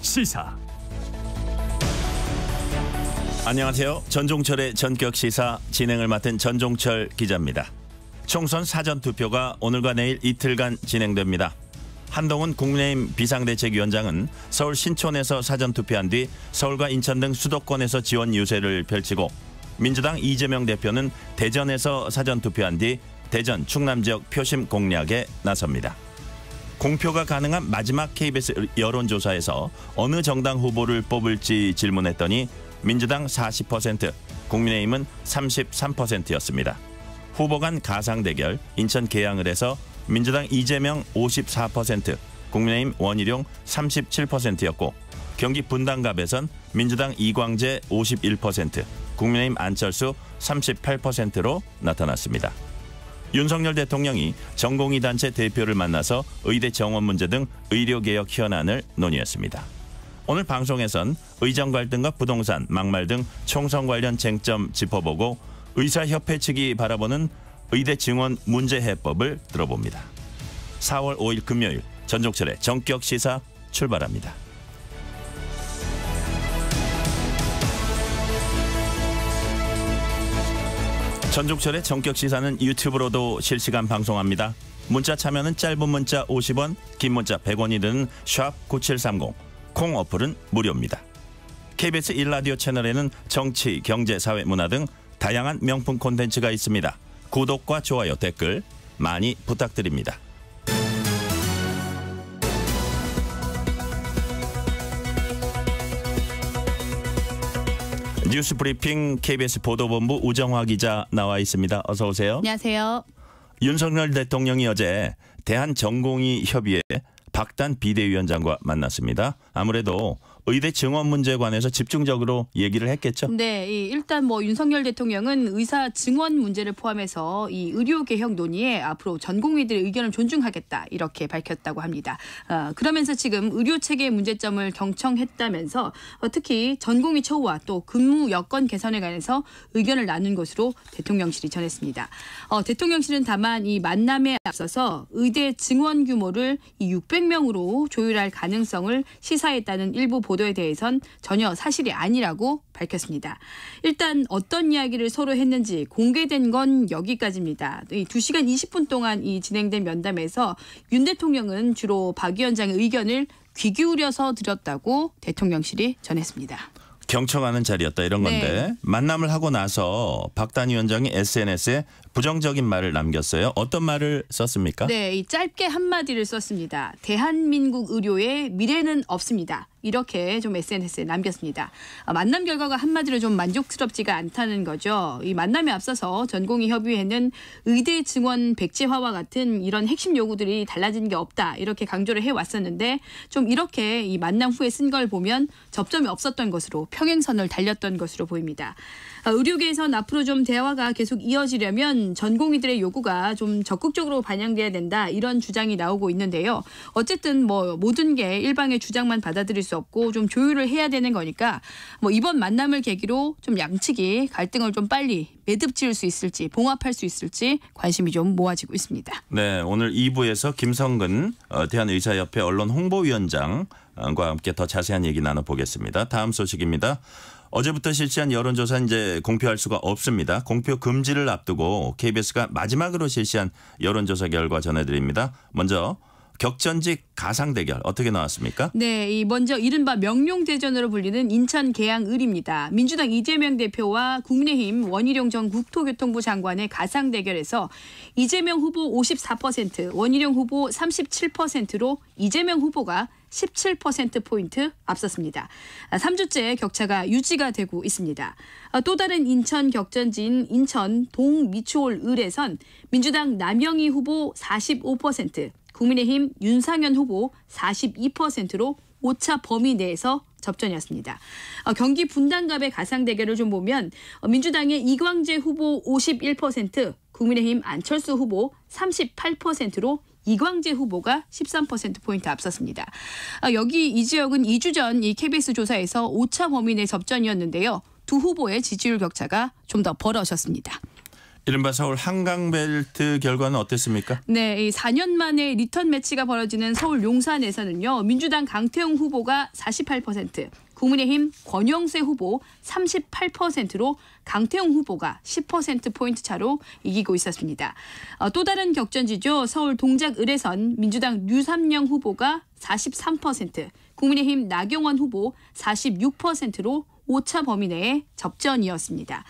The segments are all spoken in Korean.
시사. 안녕하세요. 전종철의 전격 시사 진행을 맡은 전종철 기자입니다. 총선 사전투표가 오늘과 내일 이틀간 진행됩니다. 한동훈 국민의힘 비상대책위원장은 서울 신촌에서 사전투표한 뒤 서울과 인천 등 수도권에서 지원 유세를 펼치고, 민주당 이재명 대표는 대전에서 사전투표한 뒤 대전, 충남 지역 표심 공략에 나섭니다. 공표가 가능한 마지막 KBS 여론조사에서 어느 정당 후보를 뽑을지 질문했더니 민주당 40%, 국민의힘은 33%였습니다. 후보 간 가상대결 인천 계양을 해서 민주당 이재명 54%, 국민의힘 원희룡 37%였고, 경기 분당갑에선 민주당 이광재 51%, 국민의힘 안철수 38%로 나타났습니다. 윤석열 대통령이 전공의 단체 대표를 만나서 의대 정원 문제 등 의료개혁 현안을 논의했습니다. 오늘 방송에선 의정 갈등과 부동산, 막말 등 총선 관련 쟁점 짚어보고, 의사협회 측이 바라보는 의대 증원 문제 해법을 들어봅니다. 4월 5일 금요일 전종철의 전격 시사 출발합니다. 전종철의 전격 시사는 유튜브로도 실시간 방송합니다. 문자 참여는 짧은 문자 50원, 긴 문자 100원이 드는 샵9730, 콩 어플은 무료입니다. KBS 1라디오 채널에는 정치, 경제, 사회, 문화 등 다양한 명품 콘텐츠가 있습니다. 구독과 좋아요, 댓글 많이 부탁드립니다. 뉴스 브리핑 KBS 보도본부 우정화 기자 나와 있습니다. 어서 오세요. 안녕하세요. 윤석열 대통령이 어제 대한전공의협의회 박단 비대위원장과 만났습니다. 아무래도 의대 증원 문제에 관해서 집중적으로 얘기를 했겠죠? 네, 일단 윤석열 대통령은 의사 증원 문제를 포함해서 이 의료 개혁 논의에 앞으로 전공의들의 의견을 존중하겠다 이렇게 밝혔다고 합니다. 그러면서 지금 의료 체계 문제점을 경청했다면서 특히 전공의 처우와 또 근무 여건 개선에 관해서 의견을 나눈 것으로 대통령실이 전했습니다. 대통령실은 다만 이 만남에 앞서서 의대 증원 규모를 600명으로 조율할 가능성을 시사했다는 일부 보도에 대해선 전혀 사실이 아니라고 밝혔습니다. 일단 어떤 이야기를 서로 했는지 공개된 건 여기까지입니다. 2시간 20분 동안 진행된 면담에서 윤 대통령은 주로 박 위원장의 의견을 귀 기울여서 들었다고 대통령실이 전했습니다. 경청하는 자리였다 이런 건데, 네. 만남을 하고 나서 박단 위원장이 SNS에 부정적인 말을 남겼어요. 어떤 말을 썼습니까? 네, 짧게 한마디를 썼습니다. 대한민국 의료에 미래는 없습니다. 이렇게 좀 SNS에 남겼습니다. 만남 결과가 한마디로 좀 만족스럽지가 않다는 거죠. 이 만남에 앞서서 전공의협의회는 의대 증원 백지화와 같은 이런 핵심 요구들이 달라진 게 없다 이렇게 강조를 해왔었는데, 좀 이렇게 이 만남 후에 쓴 걸 보면 접점이 없었던 것으로 평행선을 달렸던 것으로 보입니다. 의료계에선 앞으로 좀 대화가 계속 이어지려면 전공의들의 요구가 좀 적극적으로 반영돼야 된다 이런 주장이 나오고 있는데요. 어쨌든 모든 게 일방의 주장만 받아들일 수 없고 좀 조율을 해야 되는 거니까 이번 만남을 계기로 좀 양측이 갈등을 좀 빨리 매듭 지을 수 있을지, 봉합할 수 있을지 관심이 좀 모아지고 있습니다. 네, 오늘 2부에서 김성근 대한의사협회 언론홍보위원장과 함께 더 자세한 얘기 나눠보겠습니다. 다음 소식입니다. 어제부터 실시한 여론조사는 이제 공표할 수가 없습니다. 공표 금지를 앞두고 KBS가 마지막으로 실시한 여론조사 결과 전해드립니다. 먼저 격전직 가상대결 어떻게 나왔습니까? 네, 먼저 이른바 명룡대전으로 불리는 인천 계양을입니다. 민주당 이재명 대표와 국민의힘 원희룡 전 국토교통부 장관의 가상대결에서 이재명 후보 54%, 원희룡 후보 37%로 이재명 후보가 17%포인트 앞섰습니다. 3주째 격차가 유지가 되고 있습니다. 또 다른 인천 격전지인 인천 동미추홀을에선 민주당 남영희 후보 45%, 국민의힘 윤상현 후보 42%로 오차 범위 내에서 접전이었습니다. 경기 분당갑의 가상대결을 좀 보면 민주당의 이광재 후보 51%, 국민의힘 안철수 후보 38%로 이광재 후보가 13%포인트 앞섰습니다. 여기 이 지역은 2주 전 이 KBS 조사에서 오차 범위 내 접전이었는데요. 두 후보의 지지율 격차가 좀 더 벌어졌습니다. 이른바 서울 한강벨트 결과는 어땠습니까? 네, 이 4년 만에 리턴 매치가 벌어지는 서울 용산에서는요. 민주당 강태웅 후보가 48%, 국민의힘 권영세 후보 38%로 강태웅 후보가 10%포인트 차로 이기고 있었습니다. 또 다른 격전지죠. 서울 동작을에선 민주당 류삼영 후보가 43%, 국민의힘 나경원 후보 46%로 오차 범위 내의 접전이었습니다.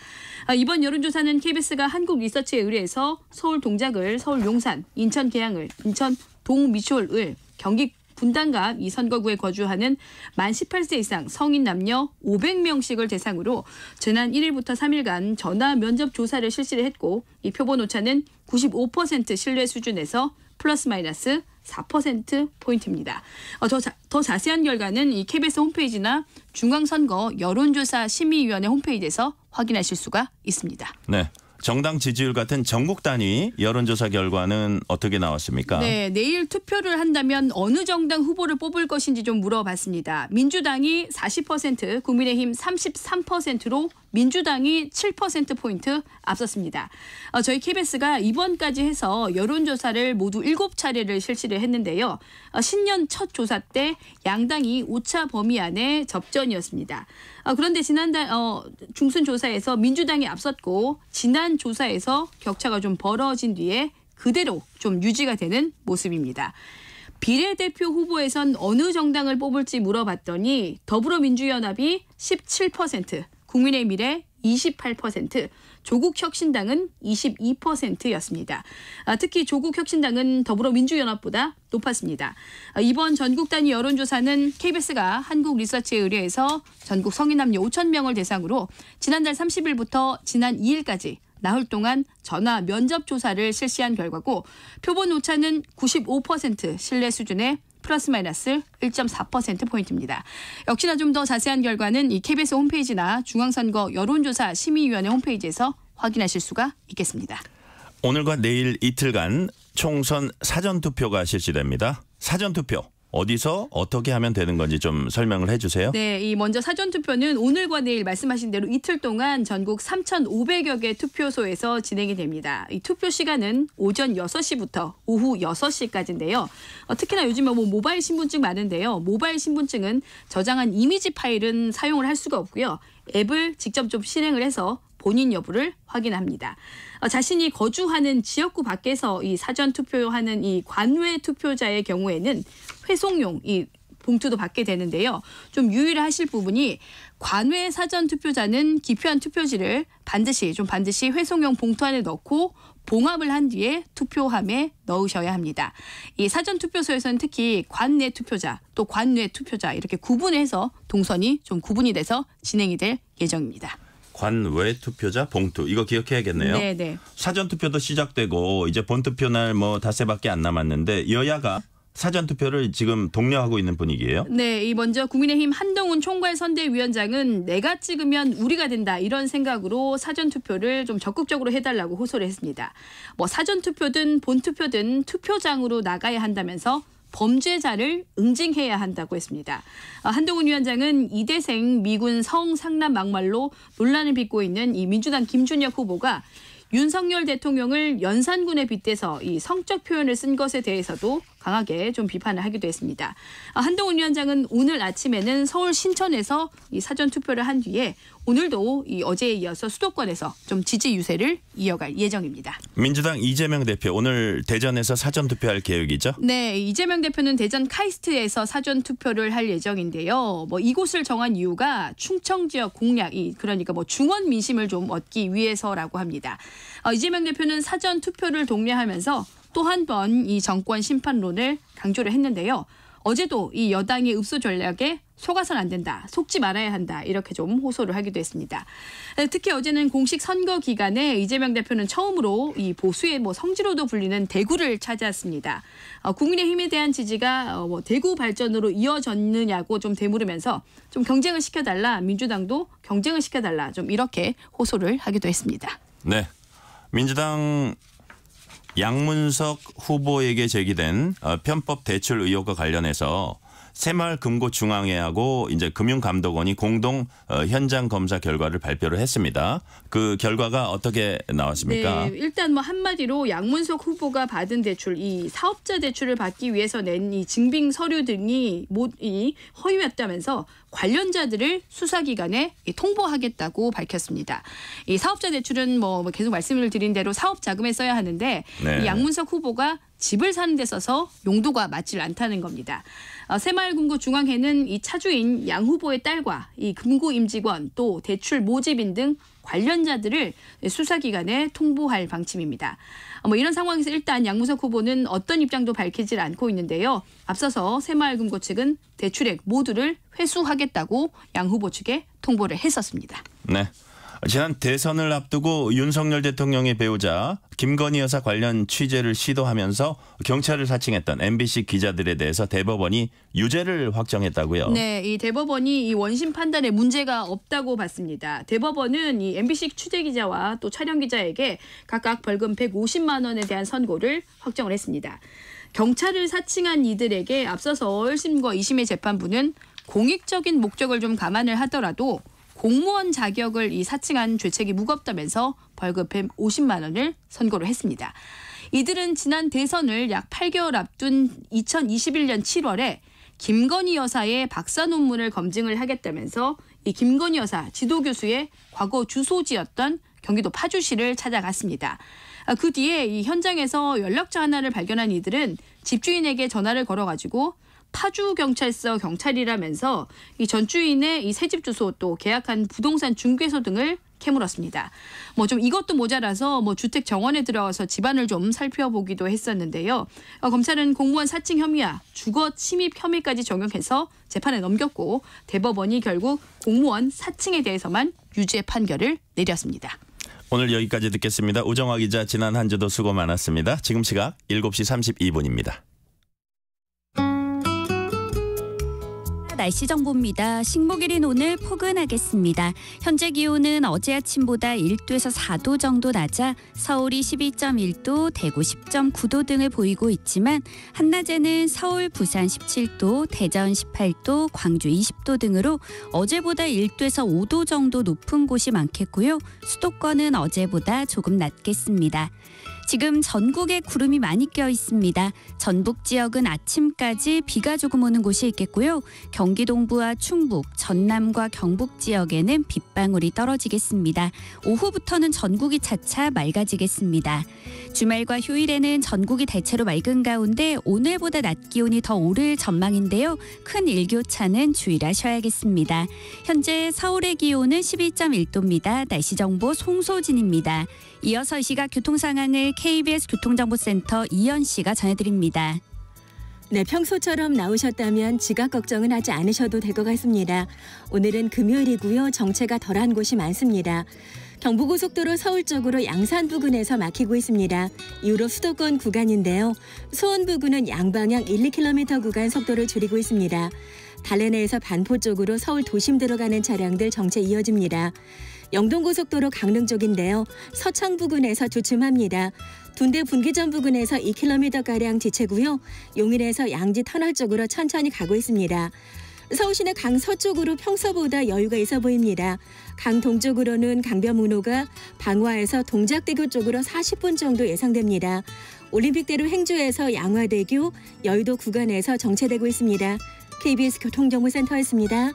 이번 여론조사는 KBS가 한국리서치에 의뢰해서 서울 동작을, 서울 용산, 인천 계양을, 인천 동미쇼을, 경기 분당갑 이 선거구에 거주하는 만 18세 이상 성인 남녀 500명씩을 대상으로 지난 1일부터 3일간 전화 면접 조사를 실시를 했고 이 표본 오차는 95% 신뢰 수준에서 플러스 마이너스 4%포인트입니다. 더 자세한 결과는 이 KBS 홈페이지나 중앙선거 여론조사 심의위원회 홈페이지에서 확인하실 수가 있습니다. 네. 정당 지지율 같은 전국 단위 여론조사 결과는 어떻게 나왔습니까? 네, 내일 투표를 한다면 어느 정당 후보를 뽑을 것인지 좀 물어봤습니다. 민주당이 40%, 국민의힘 33%로 민주당이 7%포인트 앞섰습니다. 저희 KBS가 이번까지 해서 여론조사를 모두 7차례를 실시를 했는데요. 신년 첫 조사 때 양당이 오차 범위 안에 접전이었습니다. 그런데 지난달 중순 조사에서 민주당이 앞섰고 지난 조사에서 격차가 좀 벌어진 뒤에 그대로 좀 유지가 되는 모습입니다. 비례대표 후보에선 어느 정당을 뽑을지 물어봤더니 더불어민주연합이 17%, 국민의 미래 28%, 조국혁신당은 22%였습니다. 특히 조국혁신당은 더불어민주연합보다 높았습니다. 이번 전국 단위 여론조사는 KBS가 한국리서치에 의뢰해서 전국 성인 남녀 5,000명을 대상으로 지난달 30일부터 지난 2일까지 나흘 동안 전화 면접 조사를 실시한 결과고 표본 오차는 95% 신뢰 수준의 플러스 마이너스 1.4%포인트입니다. 역시나 좀 더 자세한 결과는 이 KBS 홈페이지나 중앙선거 여론조사 심의위원회 홈페이지에서 확인하실 수가 있겠습니다. 오늘과 내일 이틀간 총선 사전투표가 실시됩니다. 사전투표. 어디서 어떻게 하면 되는 건지 좀 설명을 해 주세요. 네, 이 먼저 사전투표는 오늘과 내일 말씀하신 대로 이틀 동안 전국 3,500여 개 투표소에서 진행이 됩니다. 이 투표 시간은 오전 6시부터 오후 6시까지인데요. 특히나 요즘에 모바일 신분증 많은데요. 모바일 신분증은 저장한 이미지 파일은 사용을 할 수가 없고요. 앱을 직접 좀 실행을 해서 본인 여부를 확인합니다. 자신이 거주하는 지역구 밖에서 이 사전 투표하는 이 관외 투표자의 경우에는 회송용 이 봉투도 받게 되는데요. 좀 유의하실 부분이 관외 사전 투표자는 기표한 투표지를 반드시 회송용 봉투 안에 넣고 봉합을 한 뒤에 투표함에 넣으셔야 합니다. 이 사전 투표소에서는 특히 관내 투표자 또 관외 투표자 이렇게 구분해서 동선이 좀 구분이 돼서 진행이 될 예정입니다. 관외 투표자 봉투 이거 기억해야겠네요. 네네. 사전 투표도 시작되고 이제 본 투표 날 뭐 닷새밖에 안 남았는데 여야가 사전 투표를 지금 독려하고 있는 분위기예요. 네, 이 먼저 국민의힘 한동훈 총괄선대위원장은 내가 찍으면 우리가 된다 이런 생각으로 사전 투표를 좀 적극적으로 해달라고 호소를 했습니다. 뭐 사전 투표든 본 투표든 투표장으로 나가야 한다면서 범죄자를 응징해야 한다고 했습니다. 한동훈 위원장은 이대생 미군 성상남 막말로 논란을 빚고 있는 이 민주당 김준혁 후보가 윤석열 대통령을 연산군에 빗대서 이 성적 표현을 쓴 것에 대해서도 강하게 좀 비판을 하기도 했습니다. 한동훈 위원장은 오늘 아침에는 서울 신천에서 이 사전 투표를 한 뒤에 오늘도 이 어제에 이어서 수도권에서 좀 지지 유세를 이어갈 예정입니다. 민주당 이재명 대표 오늘 대전에서 사전 투표할 계획이죠? 네, 이재명 대표는 대전 카이스트에서 사전 투표를 할 예정인데요. 뭐 이곳을 정한 이유가 충청 지역 공략, 그러니까 뭐 중원 민심을 좀 얻기 위해서라고 합니다. 이재명 대표는 사전 투표를 독려하면서 또 한 번 이 정권 심판론을 강조를 했는데요. 어제도 이 여당의 읍소 전략에 속아선 안 된다, 속지 말아야 한다 이렇게 좀 호소를 하기도 했습니다. 특히 어제는 공식 선거 기간에 이재명 대표는 처음으로 이 보수의 뭐 성지로도 불리는 대구를 찾아왔습니다. 국민의힘에 대한 지지가 대구 발전으로 이어졌느냐고 좀 되물으면서 좀 경쟁을 시켜달라, 민주당도 경쟁을 시켜달라 좀 이렇게 호소를 하기도 했습니다. 네, 민주당 양문석 후보에게 제기된 편법 대출 의혹과 관련해서 새마을금고중앙회하고 이제 금융감독원이 공동 현장 검사 결과를 발표를 했습니다. 그 결과가 어떻게 나왔습니까? 네, 일단 뭐 한마디로 양문석 후보가 받은 대출, 이 사업자 대출을 받기 위해서 낸 이 증빙 서류 등이 허위였다면서 관련자들을 수사기관에 통보하겠다고 밝혔습니다. 이 사업자 대출은 뭐 계속 말씀을 드린 대로 사업 자금에 써야 하는데 네. 이 양문석 후보가 집을 사는 데 써서 용도가 맞질 않다는 겁니다. 새마을금고중앙회는 이 차주인 양 후보의 딸과 이 금고 임직원 또 대출 모집인 등 관련자들을 수사기관에 통보할 방침입니다. 뭐 이런 상황에서 일단 양문석 후보는 어떤 입장도 밝히질 않고 있는데요. 앞서서 새마을금고 측은 대출액 모두를 회수하겠다고 양 후보 측에 통보를 했었습니다. 네. 지난 대선을 앞두고 윤석열 대통령의 배우자 김건희 여사 관련 취재를 시도하면서 경찰을 사칭했던 MBC 기자들에 대해서 대법원이 유죄를 확정했다고요. 네, 이 대법원이 이 원심 판단에 문제가 없다고 봤습니다. 대법원은 이 MBC 취재 기자와 또 촬영 기자에게 각각 벌금 150만 원에 대한 선고를 확정을 했습니다. 경찰을 사칭한 이들에게 앞서서 1심과 2심의 재판부는 공익적인 목적을 좀 감안을 하더라도 공무원 자격을 이 사칭한 죄책이 무겁다면서 벌금 150만 원을 선고를 했습니다. 이들은 지난 대선을 약 8개월 앞둔 2021년 7월에 김건희 여사의 박사 논문을 검증을 하겠다면서 이 김건희 여사 지도교수의 과거 주소지였던 경기도 파주시를 찾아갔습니다. 그 뒤에 이 현장에서 연락처 하나를 발견한 이들은 집주인에게 전화를 걸어가지고 파주경찰서 경찰이라면서 이 전 주인의 이 새집 주소 또 계약한 부동산 중개소 등을 캐물었습니다. 뭐 좀 이것도 모자라서 뭐 주택 정원에 들어가서 집안을 좀 살펴보기도 했었는데요. 검찰은 공무원 사칭 혐의와 주거 침입 혐의까지 적용해서 재판에 넘겼고 대법원이 결국 공무원 사칭에 대해서만 유죄 판결을 내렸습니다. 오늘 여기까지 듣겠습니다. 우정화 기자 지난 한 주도 수고 많았습니다. 지금 시각 7시 32분입니다. 날씨 정보입니다. 식목일인 오늘 포근하겠습니다. 현재 기온은 어제 아침보다 1도에서 4도 정도 낮아 서울이 12.1도, 대구 10.9도 등을 보이고 있지만 한낮에는 서울, 부산 17도, 대전 18도, 광주 20도 등으로 어제보다 1도에서 5도 정도 높은 곳이 많겠고요. 수도권은 어제보다 조금 낮겠습니다. 지금 전국에 구름이 많이 껴 있습니다. 전북 지역은 아침까지 비가 조금 오는 곳이 있겠고요. 경기 동부와 충북, 전남과 경북 지역에는 빗방울이 떨어지겠습니다. 오후부터는 전국이 차차 맑아지겠습니다. 주말과 휴일에는 전국이 대체로 맑은 가운데 오늘보다 낮 기온이 더 오를 전망인데요. 큰 일교차는 주의하셔야겠습니다. 현재 서울의 기온은 11.1도입니다. 날씨 정보 송소진입니다. 이어서 이 시각 교통 상황을 KBS 교통정보센터 이현 씨가 전해드립니다. 네, 평소처럼 나오셨다면 지각 걱정은 하지 않으셔도 될 것 같습니다. 오늘은 금요일이고요. 정체가 덜한 곳이 많습니다. 경부고속도로 서울 쪽으로 양산 부근에서 막히고 있습니다. 이후로 수도권 구간인데요. 수원 부근은 양방향 1, 2km 구간 속도를 줄이고 있습니다. 달래내에서 반포 쪽으로 서울 도심 들어가는 차량들 정체 이어집니다. 영동고속도로 강릉 쪽인데요. 서창 부근에서 주춤합니다. 둔대 분기점 부근에서 2km가량 지체고요. 용인에서 양지 터널 쪽으로 천천히 가고 있습니다. 서울시내 강 서쪽으로 평소보다 여유가 있어 보입니다. 강 동쪽으로는 강변문호가 방화에서 동작대교 쪽으로 40분 정도 예상됩니다. 올림픽대로 행주에서 양화대교, 여의도 구간에서 정체되고 있습니다. KBS 교통정보센터였습니다.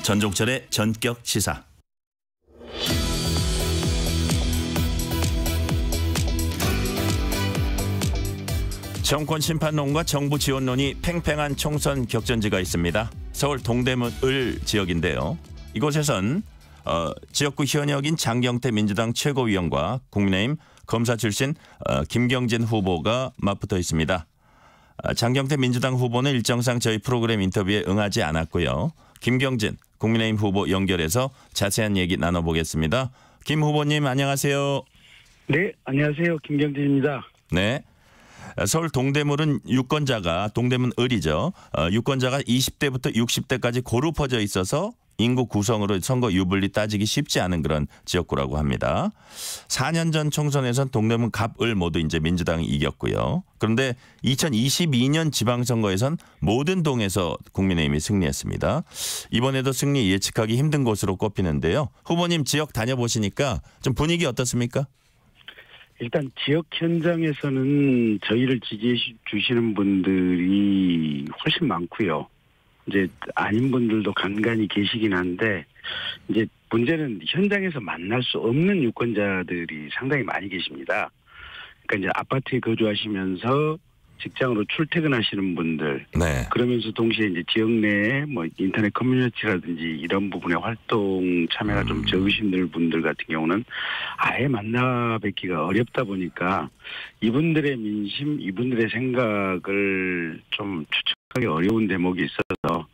전종철의 전격 시사. 정권 심판론과 정부 지원론이 팽팽한 총선 격전지가 있습니다. 서울 동대문 을 지역인데요. 이곳에선 지역구 현역인 장경태 민주당 최고위원과 국민의힘 검사 출신 김경진 후보가 맞붙어 있습니다. 장경태 민주당 후보는 일정상 저희 프로그램 인터뷰에 응하지 않았고요. 김경진 국민의힘 후보 연결해서 자세한 얘기 나눠보겠습니다. 김 후보님 안녕하세요. 네, 안녕하세요. 김경진입니다. 네. 서울 동대문은 유권자가 동대문 을이죠. 유권자가 20대부터 60대까지 고루 퍼져 있어서 인구 구성으로 선거 유불리 따지기 쉽지 않은 그런 지역구라고 합니다. 4년 전 총선에선 동대문 갑을 모두 이제 민주당이 이겼고요. 그런데 2022년 지방선거에선 모든 동에서 국민의힘이 승리했습니다. 이번에도 승리 예측하기 힘든 곳으로 꼽히는데요. 후보님 지역 다녀보시니까 좀 분위기 어떻습니까? 일단 지역 현장에서는 저희를 지지해 주시는 분들이 훨씬 많고요. 이제 아닌 분들도 간간히 계시긴 한데 이제 문제는 현장에서 만날 수 없는 유권자들이 상당히 많이 계십니다. 그러니까 이제 아파트에 거주하시면서 직장으로 출퇴근하시는 분들, 네. 그러면서 동시에 이제 지역 내에 뭐 인터넷 커뮤니티라든지 이런 부분에 활동 참여가 좀 적으신 분들 같은 경우는 아예 만나 뵙기가 어렵다 보니까 이분들의 민심, 이분들의 생각을 좀 추측하기 어려운 대목이 있어서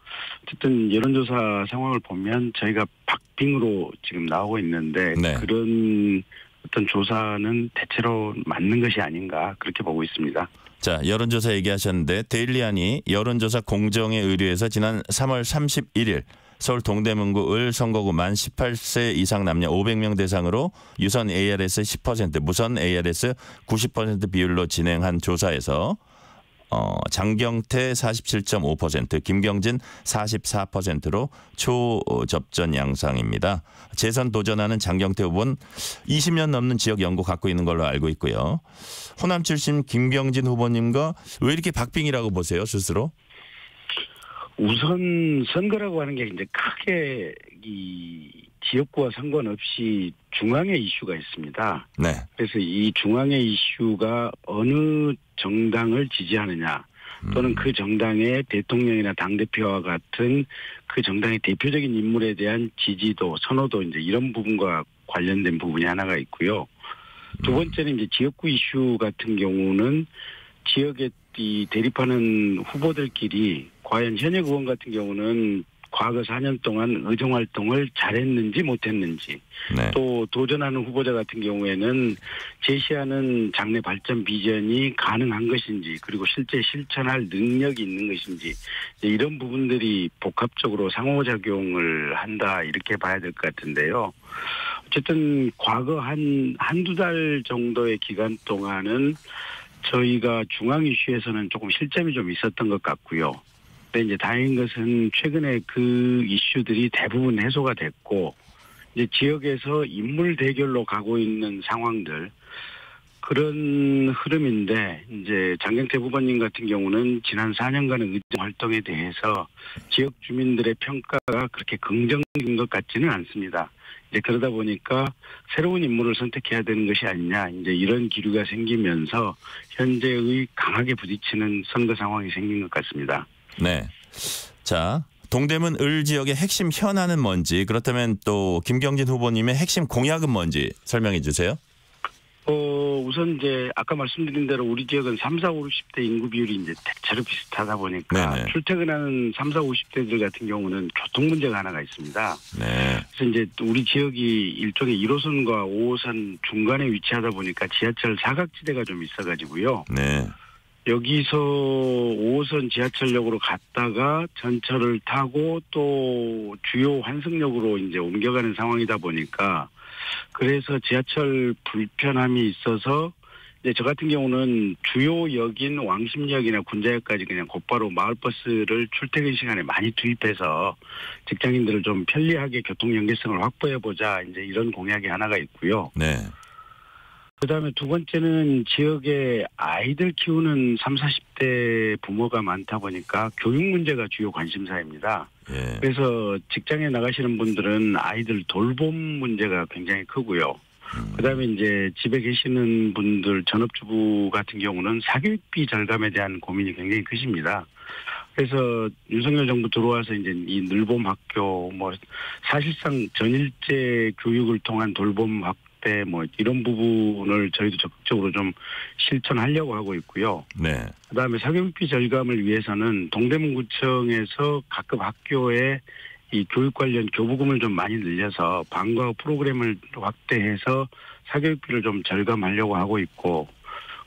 어쨌든 여론조사 상황을 보면 저희가 박빙으로 지금 나오고 있는데 네. 그런 어떤 조사는 대체로 맞는 것이 아닌가 그렇게 보고 있습니다. 자, 여론조사 얘기하셨는데 데일리안이 여론조사 공정의 의뢰에서 지난 3월 31일 서울 동대문구 을 선거구 만 18세 이상 남녀 500명 대상으로 유선 ARS 10%, 무선 ARS 90% 비율로 진행한 조사에서 장경태 47.5%, 김경진 44%로 초접전 양상입니다. 재선 도전하는 장경태 후보는 20년 넘는 지역 연고 갖고 있는 걸로 알고 있고요. 호남 출신 김경진 후보님과 왜 이렇게 박빙이라고 보세요, 스스로? 우선 선거라고 하는 게 이제 크게 이 지역구와 상관없이 중앙의 이슈가 있습니다. 네. 그래서 이 중앙의 이슈가 어느 정당을 지지하느냐 또는 그 정당의 대통령이나 당대표와 같은 그 정당의 대표적인 인물에 대한 지지도, 선호도 이제 이런 부분과 관련된 부분이 하나가 있고요. 두 번째는 이제 지역구 이슈 같은 경우는 지역에 이 대립하는 후보들끼리 과연 현역 의원 같은 경우는 과거 4년 동안 의정활동을 잘했는지 못했는지 네. 또 도전하는 후보자 같은 경우에는 제시하는 장래 발전 비전이 가능한 것인지 그리고 실제 실천할 능력이 있는 것인지 이런 부분들이 복합적으로 상호작용을 한다 이렇게 봐야 될 것 같은데요. 어쨌든 과거 한두 달 정도의 기간 동안은 저희가 중앙 이슈에서는 조금 실점이 좀 있었던 것 같고요. 근데 이제 다행인 것은 최근에 그 이슈들이 대부분 해소가 됐고 이제 지역에서 인물 대결로 가고 있는 상황들 그런 흐름인데 이제 장경태 후보님 같은 경우는 지난 4년간의 의정 활동에 대해서 지역 주민들의 평가가 그렇게 긍정적인 것 같지는 않습니다. 이제 그러다 보니까 새로운 인물을 선택해야 되는 것이 아니냐 이제 이런 기류가 생기면서 현재의 강하게 부딪히는 선거 상황이 생긴 것 같습니다. 네. 자, 동대문 을 지역의 핵심 현안은 뭔지 그렇다면 또 김경진 후보님의 핵심 공약은 뭔지 설명해 주세요. 우선 이제 아까 말씀드린 대로 우리 지역은 30, 50대 인구 비율이 이제 대체로 비슷하다 보니까 네네. 출퇴근하는 30, 50대들 같은 경우는 교통 문제가 하나가 있습니다. 네. 그래서 이제 우리 지역이 일종의 1호선과 5호선 중간에 위치하다 보니까 지하철 사각지대가 좀 있어가지고요. 네. 여기서 5호선 지하철역으로 갔다가 전철을 타고 또 주요 환승역으로 이제 옮겨가는 상황이다 보니까 그래서 지하철 불편함이 있어서 이제 저 같은 경우는 주요 역인 왕십역이나 군자역까지 그냥 곧바로 마을버스를 출퇴근 시간에 많이 투입해서 직장인들을 좀 편리하게 교통 연계성을 확보해보자 이제 이런 공약이 하나가 있고요. 네. 그다음에 두 번째는 지역에 아이들 키우는 30, 40대 부모가 많다 보니까 교육 문제가 주요 관심사입니다. 예. 그래서 직장에 나가시는 분들은 아이들 돌봄 문제가 굉장히 크고요. 그다음에 이제 집에 계시는 분들 전업주부 같은 경우는 사교육비 절감에 대한 고민이 굉장히 크십니다. 그래서 윤석열 정부 들어와서 이제 이 늘봄 학교 뭐 사실상 전일제 교육을 통한 돌봄 확대 뭐 이런 부분을 저희도 적극적으로 좀 실천하려고 하고 있고요. 네. 그다음에 사교육비 절감을 위해서는 동대문구청에서 각급 학교에 이 교육 관련 교부금을 좀 많이 늘려서 방과 후 프로그램을 확대해서 사교육비를 좀 절감하려고 하고 있고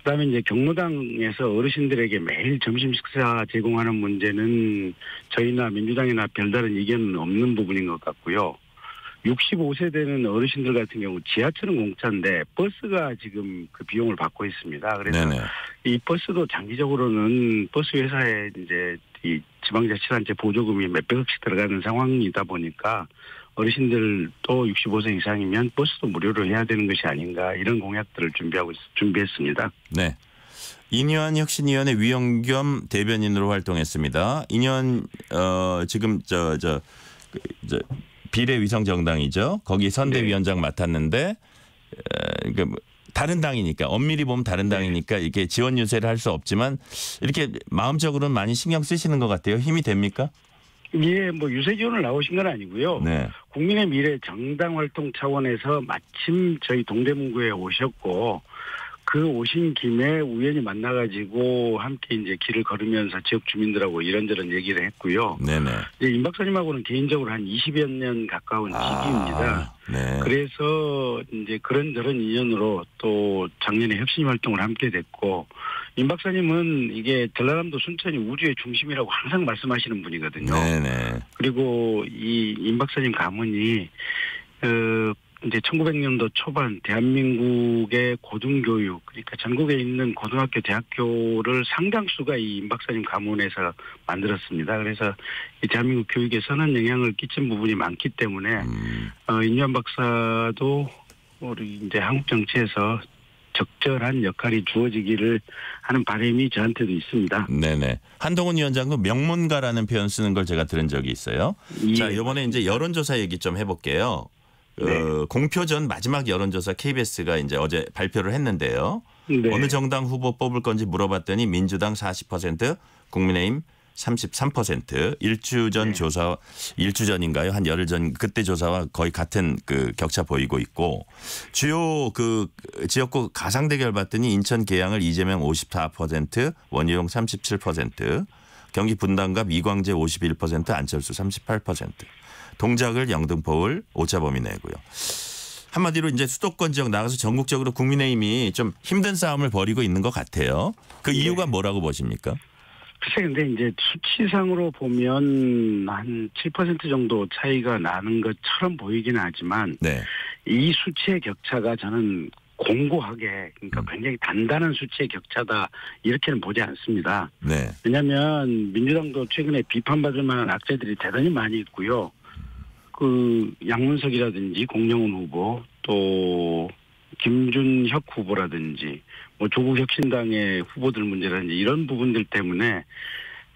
그다음에 이제 경로당에서 어르신들에게 매일 점심 식사 제공하는 문제는 저희나 민주당이나 별다른 의견은 없는 부분인 것 같고요. 65세대는 어르신들 같은 경우 지하철은 공짜인데 버스가 지금 그 비용을 받고 있습니다. 그래서 네네. 이 버스도 장기적으로는 버스 회사에 이제 이 지방자치단체 보조금이 몇백억씩 들어가는 상황이다 보니까 어르신들도 65세 이상이면 버스도 무료로 해야 되는 것이 아닌가 이런 공약들을 준비했습니다. 네. 인현 혁신위원회 위원 겸 대변인으로 활동했습니다. 인현 지금 비례위성정당이죠. 거기 선대위원장 맡았는데 다른 당이니까 엄밀히 보면 다른 당이니까 이게 지원 유세를 할 수 없지만 이렇게 마음적으로는 많이 신경 쓰시는 것 같아요. 힘이 됩니까? 예, 뭐 유세 지원을 나오신 건 아니고요. 네. 국민의 미래 정당 활동 차원에서 마침 저희 동대문구에 오셨고 그 오신 김에 우연히 만나가지고 함께 이제 길을 걸으면서 지역 주민들하고 이런저런 얘기를 했고요. 네네. 이제 임 박사님하고는 개인적으로 한 20여 년 가까운 지기입니다. 네. 그래서 이제 그런저런 인연으로 또 작년에 혁신 활동을 함께 됐고 임 박사님은 이게 전라남도 순천이 우주의 중심이라고 항상 말씀하시는 분이거든요. 네네. 그리고 이 임 박사님 가문이 이제 1900년도 초반 대한민국의 고등교육 그러니까 전국에 있는 고등학교 대학교를 상당수가 이 임 박사님 가문에서 만들었습니다. 그래서 이 대한민국 교육에 선한 영향을 끼친 부분이 많기 때문에 임유한 박사도 우리 이제 한국 정치에서 적절한 역할이 주어지기를 하는 바람이 저한테도 있습니다. 네네. 한동훈 위원장도 명문가라는 표현 쓰는 걸 제가 들은 적이 있어요. 예. 자, 이번에 이제 여론조사 얘기 좀 해볼게요. 네. 공표 전 마지막 여론조사 KBS가 이제 어제 발표를 했는데요. 네. 어느 정당 후보 뽑을 건지 물어봤더니 민주당 40%, 국민의힘 33%, 일주 전 네. 조사, 일주 전인가요? 한 열흘 전 그때 조사와 거의 같은 그 격차 보이고 있고 주요 그 지역구 가상 대결 봤더니 인천 계양을 이재명 54%, 원희룡 37%, 경기 분당갑 이광재 51%, 안철수 38%. 동작을 영등포을 오차범위 내고요. 한마디로 이제 수도권 지역 나가서 전국적으로 국민의힘이 좀 힘든 싸움을 벌이고 있는 것 같아요. 그 이유가 뭐라고 보십니까? 글쎄 근데 이제 수치상으로 보면 한 7% 정도 차이가 나는 것처럼 보이긴 하지만 네. 이 수치의 격차가 저는 공고하게 그러니까 굉장히 단단한 수치의 격차다 이렇게는 보지 않습니다. 네. 왜냐하면 민주당도 최근에 비판받을 만한 악재들이 대단히 많이 있고요. 그 양문석이라든지 공영훈 후보 또 김준혁 후보라든지 뭐 조국 혁신당의 후보들 문제라든지 이런 부분들 때문에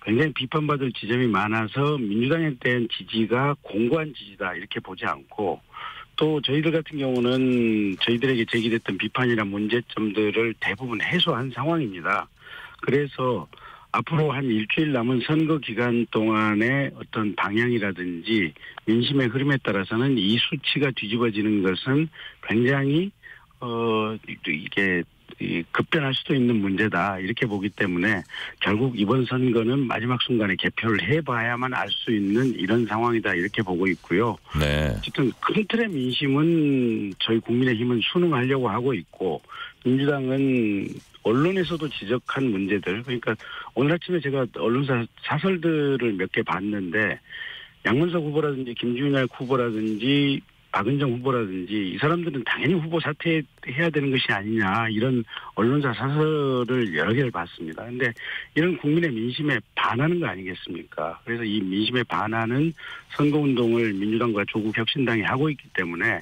굉장히 비판받을 지점이 많아서 민주당에 대한 지지가 공고한 지지다 이렇게 보지 않고 또 저희들 같은 경우는 저희들에게 제기됐던 비판이나 문제점들을 대부분 해소한 상황입니다. 그래서 앞으로 한 일주일 남은 선거 기간 동안의 어떤 방향이라든지 민심의 흐름에 따라서는 이 수치가 뒤집어지는 것은 굉장히 이게 급변할 수도 있는 문제다 이렇게 보기 때문에 결국 이번 선거는 마지막 순간에 개표를 해봐야만 알 수 있는 이런 상황이다 이렇게 보고 있고요. 네. 어쨌든 큰 틀의 민심은 저희 국민의힘은 순응하려고 하고 있고 민주당은 언론에서도 지적한 문제들 그러니까 오늘 아침에 제가 언론사 사설들을 몇 개 봤는데 양문석 후보라든지 김준혁 후보라든지 박은정 후보라든지 이 사람들은 당연히 후보 사퇴해야 되는 것이 아니냐 이런 언론사 사설을 여러 개를 봤습니다. 그런데 이런 국민의 민심에 반하는 거 아니겠습니까? 그래서 이 민심에 반하는 선거운동을 민주당과 조국 혁신당이 하고 있기 때문에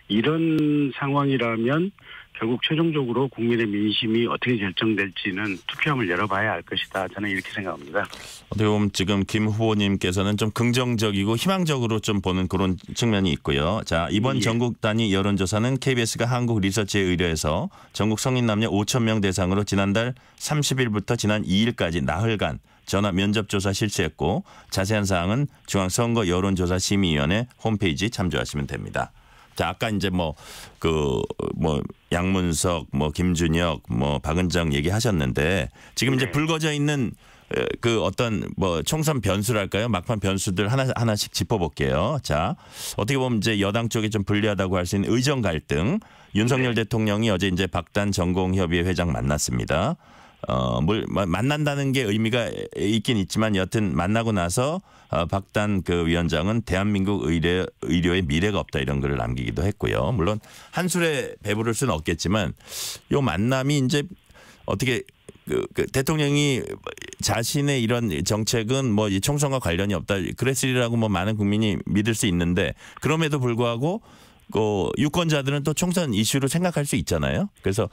이런 상황이라면 결국 최종적으로 국민의 민심이 어떻게 결정될지는 투표함을 열어봐야 알 것이다. 저는 이렇게 생각합니다. 어떻게 보면 지금 김 후보님께서는 좀 긍정적이고 희망적으로 좀 보는 그런 측면이 있고요. 자, 이번 예. 전국 단위 여론조사는 KBS가 한국 리서치에 의뢰해서 전국 성인 남녀 5천 명 대상으로 지난달 30일부터 지난 2일까지 나흘간 전화 면접조사 실시했고 자세한 사항은 중앙선거 여론조사심의위원회 홈페이지 참조하시면 됩니다. 자, 아까 이제 양문석, 김준혁, 박은정 얘기하셨는데 지금 이제 네. 불거져 있는 그 어떤 뭐 총선 변수랄까요? 막판 변수들 하나씩 짚어볼게요. 자, 어떻게 보면 이제 여당 쪽이 좀 불리하다고 할 수 있는 의정 갈등. 윤석열 대통령이 어제 이제 박단 전공협의회 회장 만났습니다. 만난다는 게 의미가 있긴 있지만 여튼 만나고 나서 박단 그 위원장은 대한민국 의료의 미래가 없다 이런 글을 남기기도 했고요. 물론 한술에 배부를 수는 없겠지만 요 만남이 이제 어떻게 그 대통령이 자신의 이런 정책은 뭐 이 총선과 관련이 없다 그랬으리라고 뭐 많은 국민이 믿을 수 있는데 그럼에도 불구하고 유권자들은 또 총선 이슈로 생각할 수 있잖아요. 그래서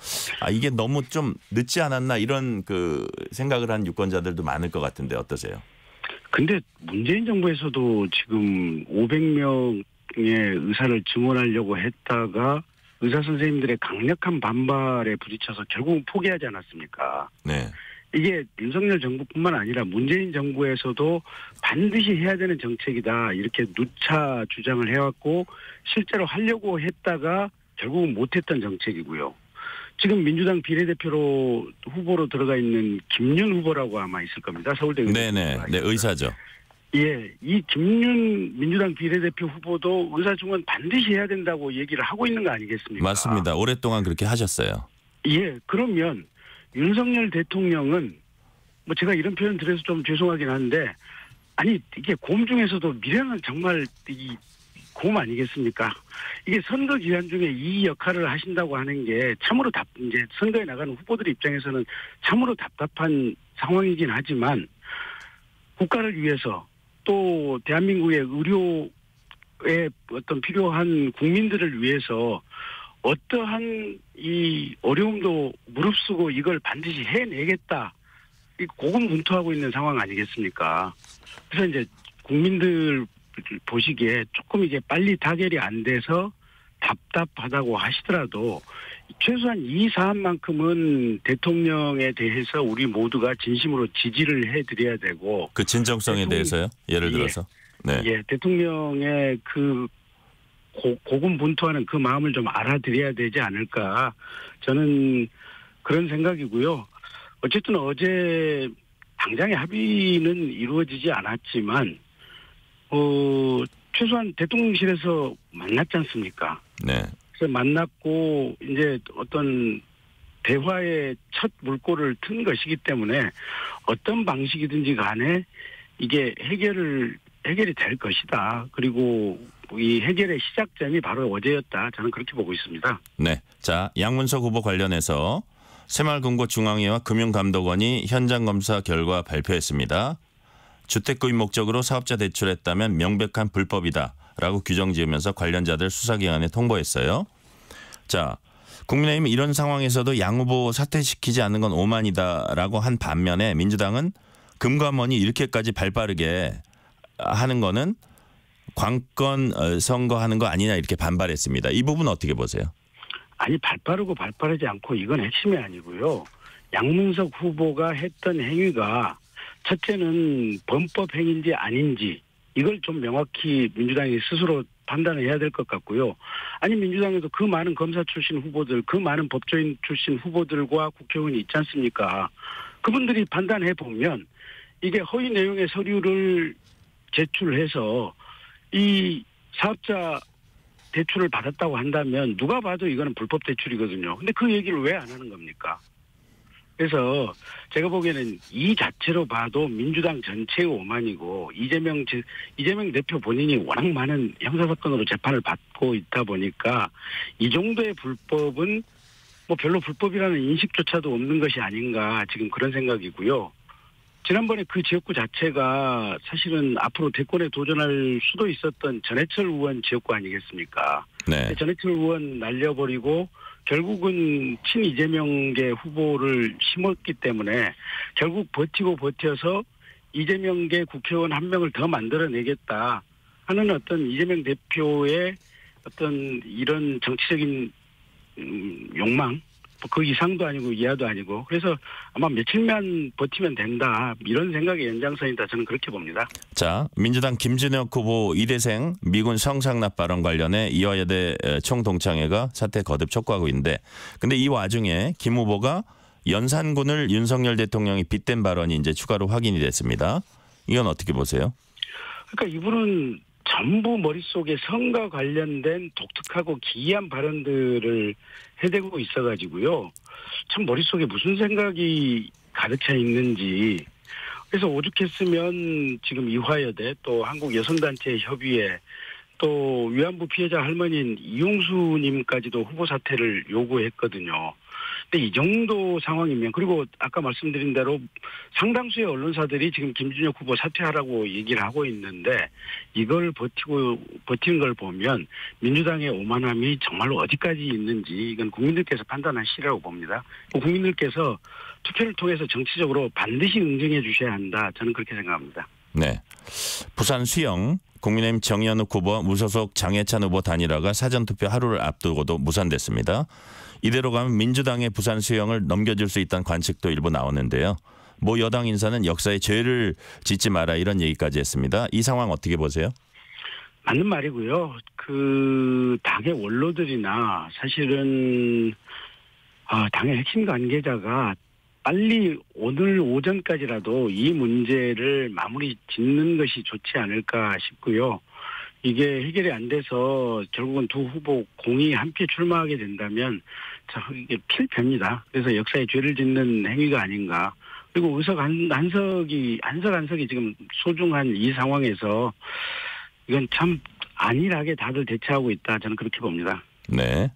이게 너무 좀 늦지 않았나 이런 그 생각을 한 유권자들도 많을 것 같은데 어떠세요? 근데 문재인 정부에서도 지금 500명의 의사를 증원하려고 했다가 의사 선생님들의 강력한 반발에 부딪혀서 결국은 포기하지 않았습니까? 네. 이게 윤석열 정부뿐만 아니라 문재인 정부에서도 반드시 해야 되는 정책이다 이렇게 누차 주장을 해왔고 실제로 하려고 했다가 결국은 못했던 정책이고요. 지금 민주당 비례대표로 후보로 들어가 있는 김윤 후보라고 아마 있을 겁니다. 서울대 네네. 네, 의사죠. 예, 이 김윤 민주당 비례대표 후보도 의사 증원 반드시 해야 된다고 얘기를 하고 있는 거 아니겠습니까? 맞습니다. 오랫동안 그렇게 하셨어요. 예, 그러면 윤석열 대통령은 뭐 제가 이런 표현 드려서 좀 죄송하긴 한데 아니 이게 곰 중에서도 미련은 정말 이 곰 아니겠습니까? 이게 선거 기간 중에 이 역할을 하신다고 하는 게 참으로 이제 선거에 나가는 후보들 입장에서는 참으로 답답한 상황이긴 하지만 국가를 위해서 또 대한민국의 의료에 어떤 필요한 국민들을 위해서 어떠한 이 어려움도 무릅쓰고 이걸 반드시 해내겠다. 고군분투하고 있는 상황 아니겠습니까? 그래서 이제 국민들 보시기에 조금 이게 빨리 타결이 안 돼서 답답하다고 하시더라도 최소한 이 사안만큼은 대통령에 대해서 우리 모두가 진심으로 지지를 해드려야 되고 그 진정성에 대해서요? 예를 들어서. 네. 예, 대통령의 그 고군분투하는 그 마음을 좀 알아드려야 되지 않을까 저는 그런 생각이고요. 어쨌든 어제 당장의 합의는 이루어지지 않았지만 최소한 대통령실에서 만났지 않습니까? 네. 그래서 만났고 이제 어떤 대화의 첫 물꼬를 튼 것이기 때문에 어떤 방식이든지 간에 이게 해결이 될 것이다. 그리고 이 해결의 시작점이 바로 어제였다. 저는 그렇게 보고 있습니다. 네. 자, 양문석 후보 관련해서 새마을금고중앙회와 금융감독원이 현장 검사 결과 발표했습니다. 주택구입 목적으로 사업자 대출했다면 명백한 불법이다라고 규정 지으면서 관련자들 수사기관에 통보했어요. 자, 국민의힘은 이런 상황에서도 양 후보 사퇴시키지 않는 건 오만이다라고 한 반면에 민주당은 금감원이 이렇게까지 발빠르게 하는 거는 관건 선거하는 거 아니냐 이렇게 반발했습니다. 이 부분 어떻게 보세요? 아니 발빠르고 발빠르지 않고 이건 핵심이 아니고요. 양문석 후보가 했던 행위가 첫째는 범법 행위인지 아닌지 이걸 좀 명확히 민주당이 스스로 판단을 해야 될 것 같고요. 아니 민주당에도 그 많은 검사 출신 후보들, 그 많은 법조인 출신 후보들과 국회의원이 있지 않습니까? 그분들이 판단해 보면 이게 허위 내용의 서류를 제출해서 이 사업자 대출을 받았다고 한다면 누가 봐도 이거는 불법 대출이거든요. 근데 그 얘기를 왜 안 하는 겁니까? 그래서 제가 보기에는 이 자체로 봐도 민주당 전체의 오만이고 이재명 대표 본인이 워낙 많은 형사사건으로 재판을 받고 있다 보니까 이 정도의 불법은 뭐 별로 불법이라는 인식조차도 없는 것이 아닌가 지금 그런 생각이고요. 지난번에 그 지역구 자체가 사실은 앞으로 대권에 도전할 수도 있었던 전해철 의원 지역구 아니겠습니까? 네. 전해철 의원 날려버리고 결국은 친이재명계 후보를 심었기 때문에 결국 버텨서 이재명계 국회의원 한 명을 더 만들어내겠다 하는 어떤 이재명 대표의 어떤 이런 정치적인 욕망 그 이상도 아니고 이하도 아니고 그래서 아마 며칠만 버티면 된다 이런 생각의 연장선이다 저는 그렇게 봅니다. 자, 민주당 김진혁 후보 2대생 미군 성상납 발언 관련해 이화여대 총동창회가 사퇴 거듭 촉구하고 있는데 근데 이 와중에 김 후보가 연산군을 윤석열 대통령이 빗댄 발언이 이제 추가로 확인이 됐습니다. 이건 어떻게 보세요? 그러니까 이분은 전부 머릿속에 선거 관련된 독특하고 기이한 발언들을 해대고 있어가지고요. 참 머릿속에 무슨 생각이 가득 차 있는지. 그래서 오죽했으면 지금 이화여대 또 한국여성단체협의회 또 위안부 피해자 할머니인 이용수님까지도 후보 사퇴를 요구했거든요. 근데 이 정도 상황이면, 그리고 아까 말씀드린 대로 상당수의 언론사들이 지금 김준혁 후보 사퇴하라고 얘기를 하고 있는데 이걸 버티는 걸 보면 민주당의 오만함이 정말로 어디까지 있는지 이건 국민들께서 판단하시라고 봅니다. 국민들께서 투표를 통해서 정치적으로 반드시 응징해 주셔야 한다. 저는 그렇게 생각합니다. 네. 부산 수영 국민의힘 정연욱 후보 무소속 장해찬 후보 단일화가 사전투표 하루를 앞두고도 무산됐습니다. 이대로 가면 민주당의 부산 수영을 넘겨줄 수 있다는 관측도 일부 나오는데요. 모 여당 인사는 역사에 죄를 짓지 마라 이런 얘기까지 했습니다. 이 상황 어떻게 보세요? 맞는 말이고요. 그 당의 원로들이나 사실은 당의 핵심 관계자가 빨리 오늘 오전까지라도 이 문제를 마무리 짓는 것이 좋지 않을까 싶고요. 이게 해결이 안 돼서 결국은 두 후보 공이 함께 출마하게 된다면 이게 필패입니다. 그래서 역사에 죄를 짓는 행위가 아닌가. 그리고 의석 한석이 지금 소중한 이 상황에서 이건 참 안일하게 다들 대처하고 있다. 저는 그렇게 봅니다. 네.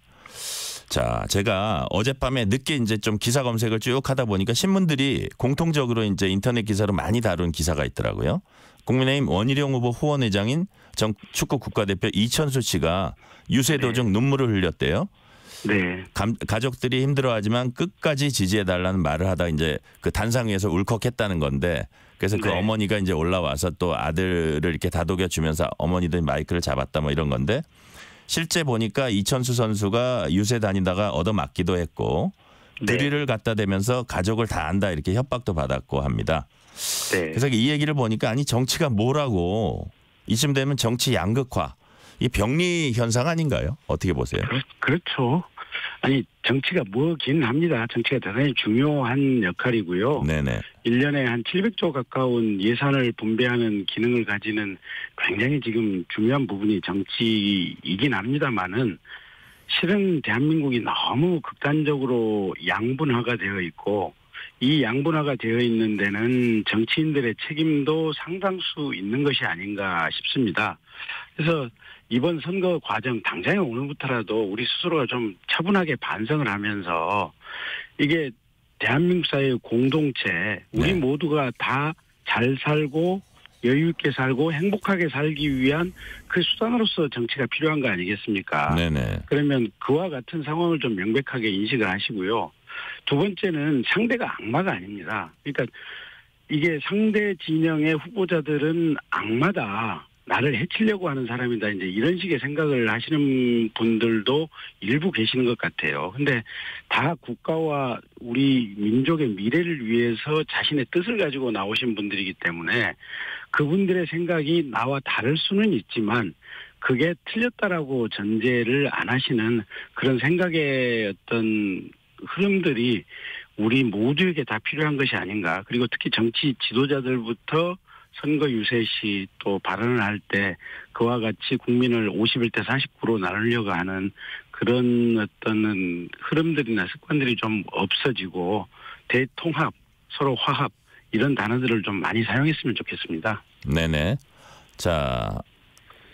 자, 제가 어젯밤에 늦게 이제 좀 기사 검색을 쭉 하다 보니까 신문들이 공통적으로 이제 인터넷 기사로 많이 다룬 기사가 있더라고요. 국민의힘 원희룡 후보 후원회장인 전 축구 국가대표 이천수 씨가 유세 도중 눈물을 흘렸대요. 네. 가족들이 힘들어하지만 끝까지 지지해달라는 말을 하다 이제 그 단상 위에서 울컥했다는 건데, 그래서 그 어머니가 이제 올라와서 또 아들을 이렇게 다독여 주면서 어머니들 마이크를 잡았다 뭐 이런 건데, 실제 보니까 이천수 선수가 유세 다니다가 얻어맞기도 했고 드릴을 갖다 대면서 가족을 다 안다 이렇게 협박도 받았고 합니다. 네. 그래서 이 얘기를 보니까 아니 정치가 뭐라고, 이쯤 되면 정치 양극화, 이 병리 현상 아닌가요? 어떻게 보세요? 그렇죠. 아니 정치가 뭐긴 합니다. 정치가 대단히 중요한 역할이고요. 네네. 1년에 한 700조 가까운 예산을 분배하는 기능을 가지는 굉장히 지금 중요한 부분이 정치이긴 합니다만은 실은 대한민국이 너무 극단적으로 양분화가 되어 있고 이 양분화가 되어 있는 데는 정치인들의 책임도 상당수 있는 것이 아닌가 싶습니다. 그래서 이번 선거 과정 당장에 오늘부터라도 우리 스스로가 좀 차분하게 반성을 하면서 이게 대한민국 사회의 공동체, 우리 모두가 다 잘 살고 여유 있게 살고 행복하게 살기 위한 그 수단으로서 정치가 필요한 거 아니겠습니까? 네네. 그러면 그와 같은 상황을 좀 명백하게 인식을 하시고요. 두 번째는 상대가 악마가 아닙니다. 그러니까 이게 상대 진영의 후보자들은 악마다, 나를 해치려고 하는 사람이다, 이제 이런 식의 생각을 하시는 분들도 일부 계시는 것 같아요. 근데 다 국가와 우리 민족의 미래를 위해서 자신의 뜻을 가지고 나오신 분들이기 때문에 그분들의 생각이 나와 다를 수는 있지만 그게 틀렸다라고 전제를 안 하시는 그런 생각의 어떤 흐름들이 우리 모두에게 다 필요한 것이 아닌가. 그리고 특히 정치 지도자들부터 선거 유세 시 또 발언을 할 때 그와 같이 국민을 51대 49로 나누려고 하는 그런 어떤 흐름들이나 습관들이 좀 없어지고 대통합, 서로 화합 이런 단어들을 좀 많이 사용했으면 좋겠습니다. 네네. 자,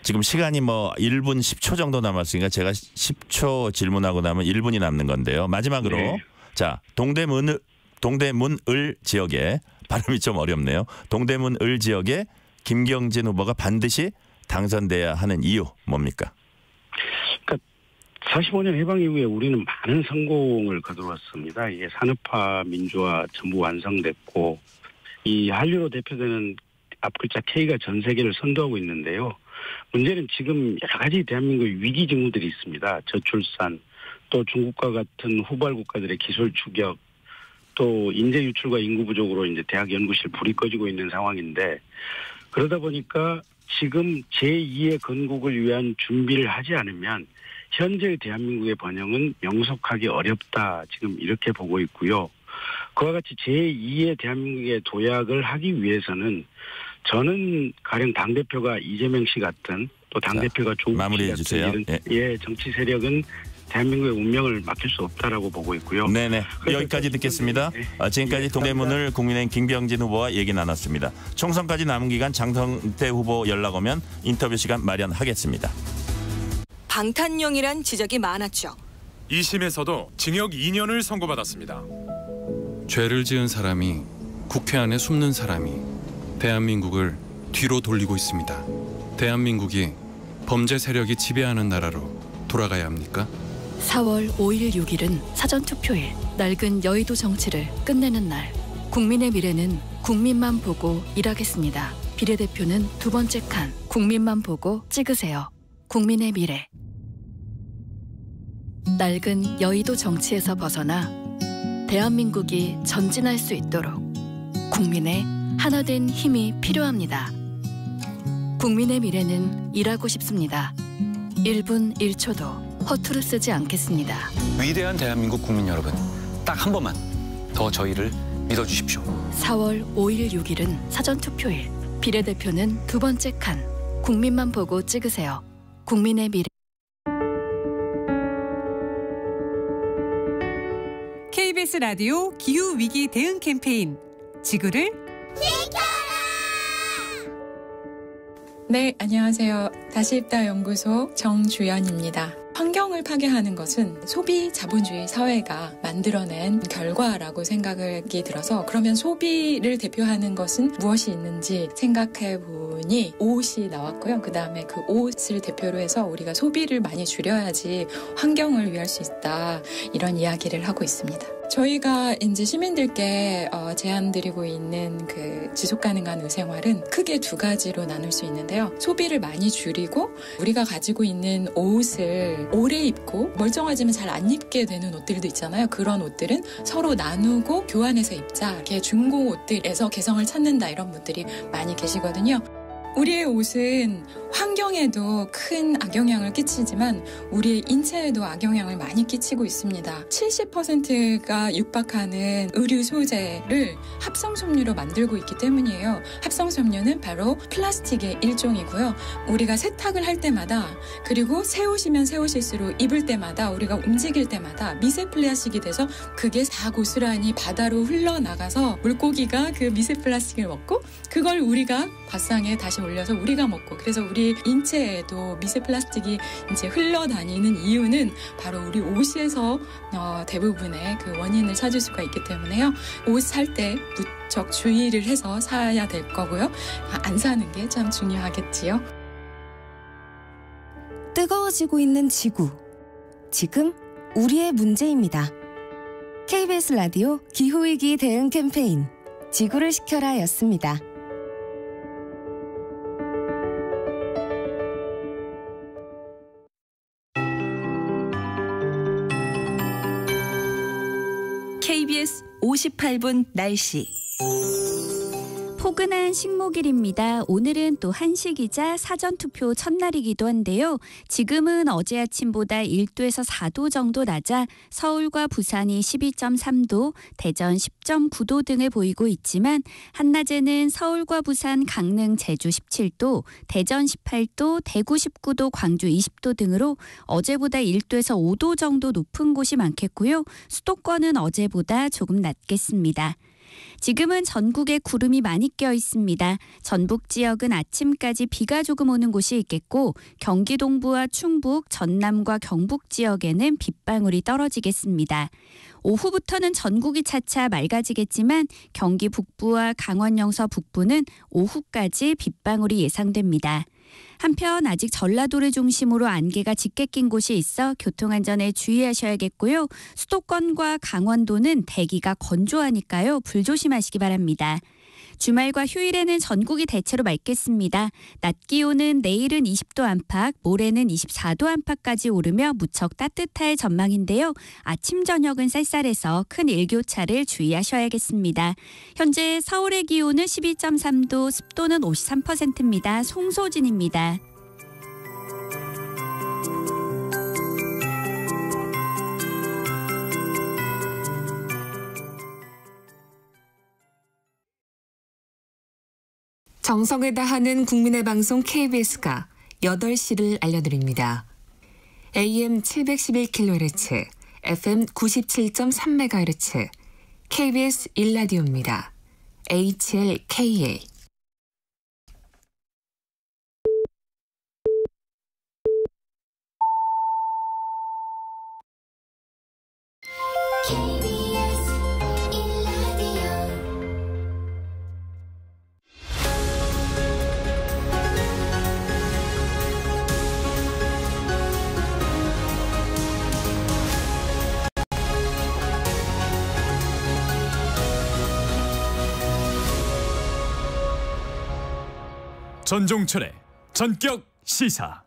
지금 시간이 뭐 1분 10초 정도 남았으니까 제가 10초 질문하고 나면 1분이 남는 건데요. 마지막으로 자, 동대문을 지역에, 발음이 좀 어렵네요. 동대문을 지역에 김경진 후보가 반드시 당선돼야 하는 이유 뭡니까? 그러니까 45년 해방 이후에 우리는 많은 성공을 거두었습니다. 이게 산업화, 민주화 전부 완성됐고 이 한류로 대표되는 앞글자 K가 전 세계를 선도하고 있는데요. 문제는 지금 여러 가지 대한민국의 위기 징후들이 있습니다. 저출산, 또 중국과 같은 후발 국가들의 기술 추격, 또 인재 유출과 인구 부족으로 이제 대학 연구실 불이 꺼지고 있는 상황인데, 그러다 보니까 지금 제2의 건국을 위한 준비를 하지 않으면 현재의 대한민국의 번영은 명석하기 어렵다, 지금 이렇게 보고 있고요. 그와 같이 제2의 대한민국의 도약을 하기 위해서는 저는 가령 당대표가 이재명 씨 같은 또 당대표가 조국 씨 마무리해 같은 주세요. 이런 정치 세력은 대한민국의 운명을 맡길 수 없다라고 보고 있고요. 네네. 여기까지 듣겠습니다. 지금까지 동대문을 국민의힘 김병진 후보와 얘기 나눴습니다. 총선까지 남은 기간 장성태 후보 연락 오면 인터뷰 시간 마련하겠습니다. 방탄용이란 지적이 많았죠. 2심에서도 징역 2년을 선고받았습니다. 죄를 지은 사람이 국회 안에 숨는 사람이 대한민국을 뒤로 돌리고 있습니다. 대한민국이 범죄 세력이 지배하는 나라로 돌아가야 합니까? 4월 5일 6일은 사전투표일. 낡은 여의도 정치를 끝내는 날. 국민의 미래는 국민만 보고 일하겠습니다. 비례대표는 두 번째 칸. 국민만 보고 찍으세요. 국민의 미래. 낡은 여의도 정치에서 벗어나 대한민국이 전진할 수 있도록 국민의 하나된 힘이 필요합니다. 국민의 미래는 일하고 싶습니다. 1분 1초도 허투루 쓰지 않겠습니다. 위대한 대한민국 국민 여러분, 딱 한 번만 더 저희를 믿어주십시오. 4월 5일 6일은 사전투표일. 비례대표는 두 번째 칸. 국민만 보고 찍으세요. 국민의 미래. KBS 라디오 기후위기 대응 캠페인 지구를 네, 안녕하세요. 다시입다 연구소 정주연입니다. 환경을 파괴하는 것은 소비 자본주의 사회가 만들어낸 결과라고 생각이 들어서 그러면 소비를 대표하는 것은 무엇이 있는지 생각해 보니 옷이 나왔고요. 그 다음에 그 옷을 대표로 해서 우리가 소비를 많이 줄여야지 환경을 위할 수 있다. 이런 이야기를 하고 있습니다. 저희가 이제 시민들께 제안드리고 있는 그 지속가능한 의생활은 크게 두 가지로 나눌 수 있는데요. 소비를 많이 줄이고 우리가 가지고 있는 옷을 오래 입고 멀쩡하지만 잘 안 입게 되는 옷들도 있잖아요. 그런 옷들은 서로 나누고 교환해서 입자. 이렇게 중고 옷들에서 개성을 찾는다 이런 분들이 많이 계시거든요. 우리의 옷은 환경에도 큰 악영향을 끼치지만 우리의 인체에도 악영향을 많이 끼치고 있습니다. 70%가 육박하는 의류 소재를 합성섬유로 만들고 있기 때문이에요. 합성섬유는 바로 플라스틱의 일종이고요. 우리가 세탁을 할 때마다 그리고 새 옷이면 새 옷일수록 입을 때마다 우리가 움직일 때마다 미세 플라스틱이 돼서 그게 다 고스란히 바다로 흘러나가서 물고기가 그 미세 플라스틱을 먹고 그걸 우리가 밥상에 다시 올려서 우리가 먹고 그래서 우리 인체에도 미세 플라스틱이 이제 흘러다니는 이유는 바로 우리 옷에서 대부분의 그 원인을 찾을 수가 있기 때문에요. 옷 살 때 무척 주의를 해서 사야 될 거고요. 안 사는 게 참 중요하겠지요. 뜨거워지고 있는 지구. 지금 우리의 문제입니다. KBS 라디오 기후위기 대응 캠페인 지구를 지켜라 였습니다. KBS 58분 날씨. 포근한 식목일입니다. 오늘은 또 한식이자 사전투표 첫날이기도 한데요. 지금은 어제 아침보다 1도에서 4도 정도 낮아 서울과 부산이 12.3도, 대전 10.9도 등을 보이고 있지만 한낮에는 서울과 부산, 강릉, 제주 17도, 대전 18도, 대구 19도, 광주 20도 등으로 어제보다 1도에서 5도 정도 높은 곳이 많겠고요. 수도권은 어제보다 조금 낮겠습니다. 지금은 전국에 구름이 많이 껴 있습니다. 전북 지역은 아침까지 비가 조금 오는 곳이 있겠고 경기 동부와 충북, 전남과 경북 지역에는 빗방울이 떨어지겠습니다. 오후부터는 전국이 차차 맑아지겠지만 경기 북부와 강원 영서 북부는 오후까지 빗방울이 예상됩니다. 한편 아직 전라도를 중심으로 안개가 짙게 낀 곳이 있어 교통안전에 주의하셔야겠고요. 수도권과 강원도는 대기가 건조하니까요. 불조심하시기 바랍니다. 주말과 휴일에는 전국이 대체로 맑겠습니다. 낮 기온은 내일은 20도 안팎, 모레는 24도 안팎까지 오르며 무척 따뜻할 전망인데요. 아침 저녁은 쌀쌀해서 큰 일교차를 주의하셔야겠습니다. 현재 서울의 기온은 12.3도, 습도는 53%입니다. 송소진입니다. 정성을 다하는 국민의 방송 KBS가 8시를 알려드립니다. AM 711kHz, FM 97.3MHz, KBS 1라디오입니다. HLKA. 전종철의 전격 시사.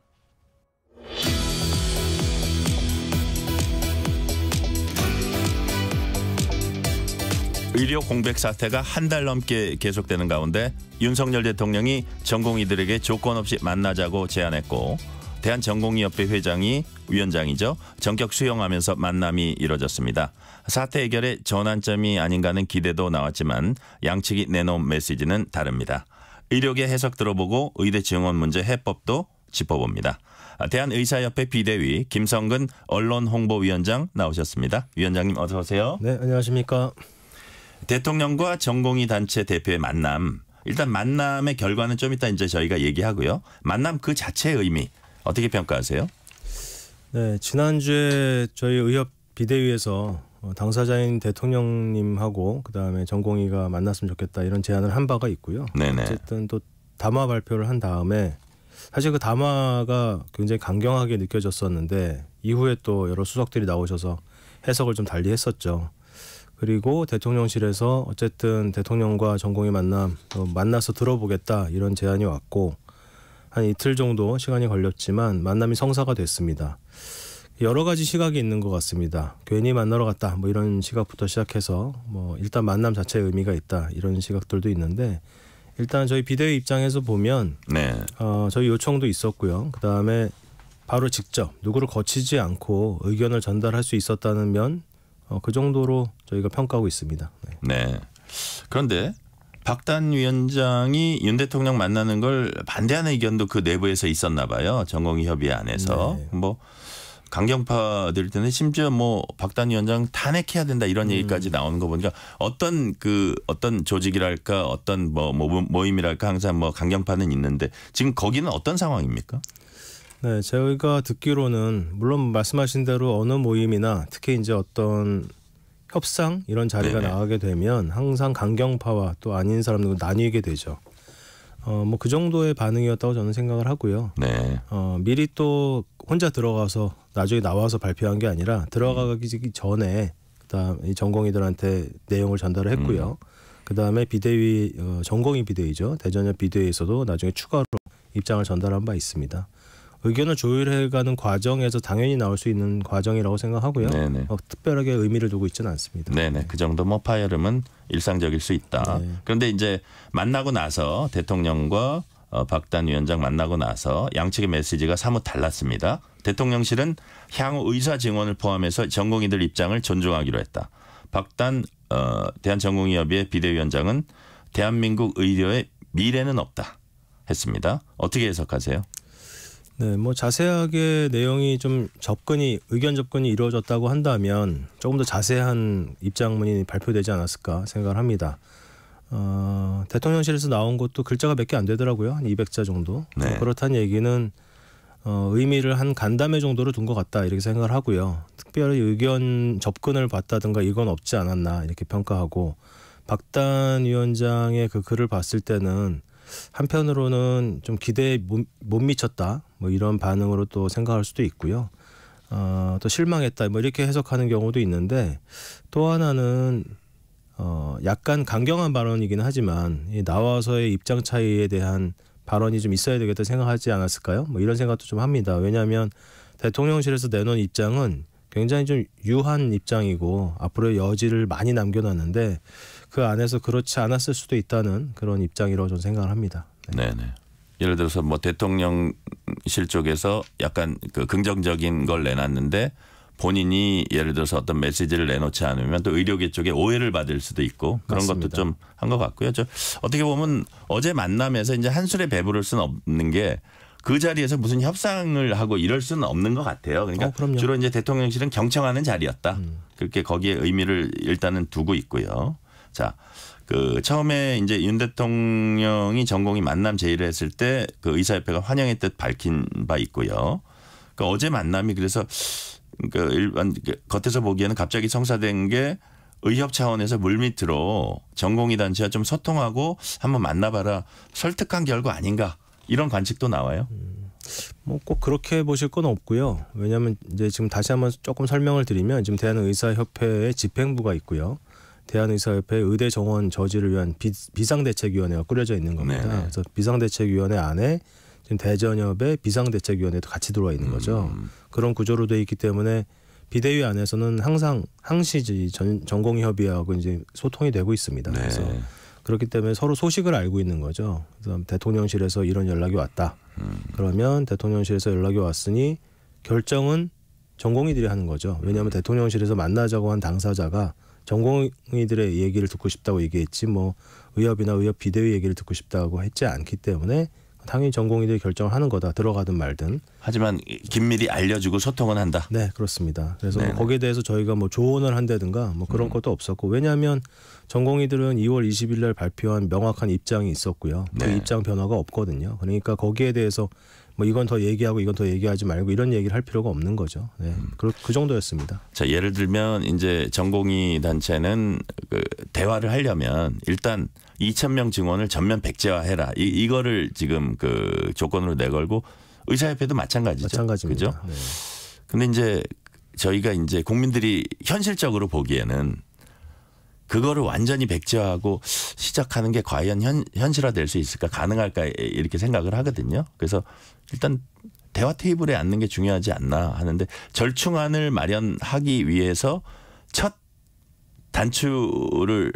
의료 공백 사태가 한 달 넘게 계속되는 가운데 윤석열 대통령이 전공의들에게 조건 없이 만나자고 제안했고 대한전공의협회 회장이 위원장이죠. 전격 수용하면서 만남이 이뤄졌습니다. 사태 해결의 전환점이 아닌가 하는 기대도 나왔지만 양측이 내놓은 메시지는 다릅니다. 의료계 해석 들어보고 의대 지원 문제 해법도 짚어봅니다. 대한의사협회 비대위 김성근 언론홍보위원장 나오셨습니다. 위원장님 어서 오세요. 네, 안녕하십니까. 대통령과 전공의 단체 대표의 만남. 일단 만남의 결과는 좀 이따 이제 저희가 얘기하고요. 만남 그 자체의 의미 어떻게 평가하세요? 네, 지난주에 저희 의협 비대위에서 당사자인 대통령님하고 그다음에 전공의가 만났으면 좋겠다 이런 제안을 한 바가 있고요. 네네. 어쨌든 또 담화 발표를 한 다음에 사실 그 담화가 굉장히 강경하게 느껴졌었는데 이후에 또 여러 수석들이 나오셔서 해석을 좀 달리 했었죠. 그리고 대통령실에서 어쨌든 대통령과 전공의 만남 만나서 들어보겠다 이런 제안이 왔고 한 이틀 정도 시간이 걸렸지만 만남이 성사가 됐습니다. 여러 가지 시각이 있는 것 같습니다. 괜히 만나러 갔다 뭐 이런 시각부터 시작해서 뭐 일단 만남 자체의 의미가 있다 이런 시각들도 있는데 일단 저희 비대위 입장에서 보면 네. 저희 요청도 있었고요. 그다음에 바로 직접 누구를 거치지 않고 의견을 전달할 수 있었다는 면 그 정도로 저희가 평가하고 있습니다. 네. 네. 그런데 박단 위원장이 윤 대통령 만나는 걸 반대하는 의견도 그 내부에서 있었나 봐요. 전공의 협의 안에서. 네. 뭐 강경파들 때는 심지어 뭐 박단 위원장 탄핵해야 된다 이런 얘기까지 나오는 거 보니까 어떤 조직이랄까 어떤 뭐 모임이랄까 항상 뭐 강경파는 있는데 지금 거기는 어떤 상황입니까? 네, 저희가 듣기로는 물론 말씀하신 대로 어느 모임이나 특히 이제 어떤 협상 이런 자리가 네네. 나가게 되면 항상 강경파와 또 아닌 사람들 나뉘게 되죠. 뭐 그 정도의 반응이었다고 저는 생각을 하고요. 네. 미리 또 혼자 들어가서 나중에 나와서 발표한 게 아니라 들어가기 전에 그다음 이 전공의들한테 내용을 전달을 했고요. 그다음에 비대위 전공의 비대위죠. 대전협 비대위에서도 나중에 추가로 입장을 전달한 바 있습니다. 의견을 조율해가는 과정에서 당연히 나올 수 있는 과정이라고 생각하고요. 특별하게 의미를 두고 있지는 않습니다. 네네. 그 정도 뭐 파열음은 일상적일 수 있다. 네. 그런데 이제 만나고 나서 대통령과 박단 위원장 만나고 나서 양측의 메시지가 사뭇 달랐습니다. 대통령실은 향후 의사 증언을 포함해서 전공의들 입장을 존중하기로 했다. 박단 대한전공의협의회 비대위원장은 대한민국 의료의 미래는 없다 했습니다. 어떻게 해석하세요? 네, 뭐 자세하게 내용이 좀 의견 접근이 이루어졌다고 한다면 조금 더 자세한 입장문이 발표되지 않았을까 생각을 합니다. 대통령실에서 나온 것도 글자가 몇 개 안 되더라고요. 한 200자 정도. 네. 그렇다는 얘기는 의미를 한 간담회 정도로 둔 것 같다 이렇게 생각을 하고요. 특별히 의견 접근을 받다든가 이건 없지 않았나 이렇게 평가하고 박단 위원장의 그 글을 봤을 때는 한편으로는 좀 기대에 못 미쳤다 뭐 이런 반응으로 또 생각할 수도 있고요. 또 실망했다 뭐 이렇게 해석하는 경우도 있는데 또 하나는 약간 강경한 발언이긴 하지만 나와서의 입장 차이에 대한 발언이 좀 있어야 되겠다 생각하지 않았을까요? 뭐 이런 생각도 좀 합니다. 왜냐하면 대통령실에서 내놓은 입장은 굉장히 좀 유한 입장이고 앞으로의 여지를 많이 남겨놨는데 그 안에서 그렇지 않았을 수도 있다는 그런 입장이라고 저는 생각을 합니다. 네. 예를 들어서 뭐 대통령실 쪽에서 약간 그 긍정적인 걸 내놨는데 본인이 예를 들어서 어떤 메시지를 내놓지 않으면 또 의료계 쪽에 오해를 받을 수도 있고 그런 맞습니다. 것도 좀 한 것 같고요. 저 어떻게 보면 어제 만남에서 이제 한 술에 배부를 수는 없는 게 그 자리에서 무슨 협상을 하고 이럴 수는 없는 것 같아요. 그러니까 주로 이제 대통령실은 경청하는 자리였다. 그렇게 거기에 의미를 일단은 두고 있고요. 자, 그 처음에 이제 윤 대통령이 전공의 만남 제의를 했을 때 그 의사협회가 환영의 뜻 밝힌 바 있고요. 그 어제 만남이 그래서 그 일반 겉에서 보기에는 갑자기 성사된 게 의협 차원에서 물밑으로 전공의 단체와 좀 소통하고 한번 만나봐라 설득한 결과 아닌가 이런 관측도 나와요. 뭐 꼭 그렇게 보실 건 없고요. 왜냐하면 이제 지금 다시 한번 조금 설명을 드리면 지금 대한의사협회의 집행부가 있고요. 대한의사협회 의대 정원 저지를 위한 비상대책위원회가 꾸려져 있는 겁니다. 네네. 그래서 비상대책위원회 안에 지금 대전협의 비상대책위원회도 같이 들어와 있는 거죠. 그런 구조로 돼 있기 때문에 비대위 안에서는 항상 항시 전공의협의회하고 이제 소통이 되고 있습니다. 네. 그래서 그렇기 때문에 서로 소식을 알고 있는 거죠. 그래서 대통령실에서 이런 연락이 왔다. 그러면 대통령실에서 연락이 왔으니 결정은 전공의들이 하는 거죠. 왜냐하면 대통령실에서 만나자고 한 당사자가 전공의들의 얘기를 듣고 싶다고 얘기했지 뭐 의협이나 의협 비대위 얘기를 듣고 싶다고 했지 않기 때문에 당연히 전공의들이 결정을 하는 거다. 들어가든 말든. 하지만 긴밀히 알려주고 소통은 한다. 네, 그렇습니다. 그래서 뭐 거기에 대해서 저희가 뭐 조언을 한다든가 뭐 그런 것도 없었고 왜냐하면 전공의들은 2월 20일 날 발표한 명확한 입장이 있었고요. 그 입장 변화가 없거든요. 그러니까 거기에 대해서 뭐 이건 더 얘기하고 이건 더 얘기하지 말고 이런 얘기를 할 필요가 없는 거죠. 네, 그 정도였습니다. 자, 예를 들면 이제 전공의 단체는 그 대화를 하려면 일단 2,000명 증원을 전면 백제화해라. 이거를 지금 그 조건으로 내걸고 의사협회도 마찬가지죠. 마찬가지입니다. 그죠? 네. 근데 이제 저희가 이제 국민들이 현실적으로 보기에는 그거를 완전히 백제화하고 시작하는 게 과연 현실화될 수 있을까 가능할까 이렇게 생각을 하거든요. 그래서 일단 대화 테이블에 앉는 게 중요하지 않나 하는데 절충안을 마련하기 위해서 첫 단추를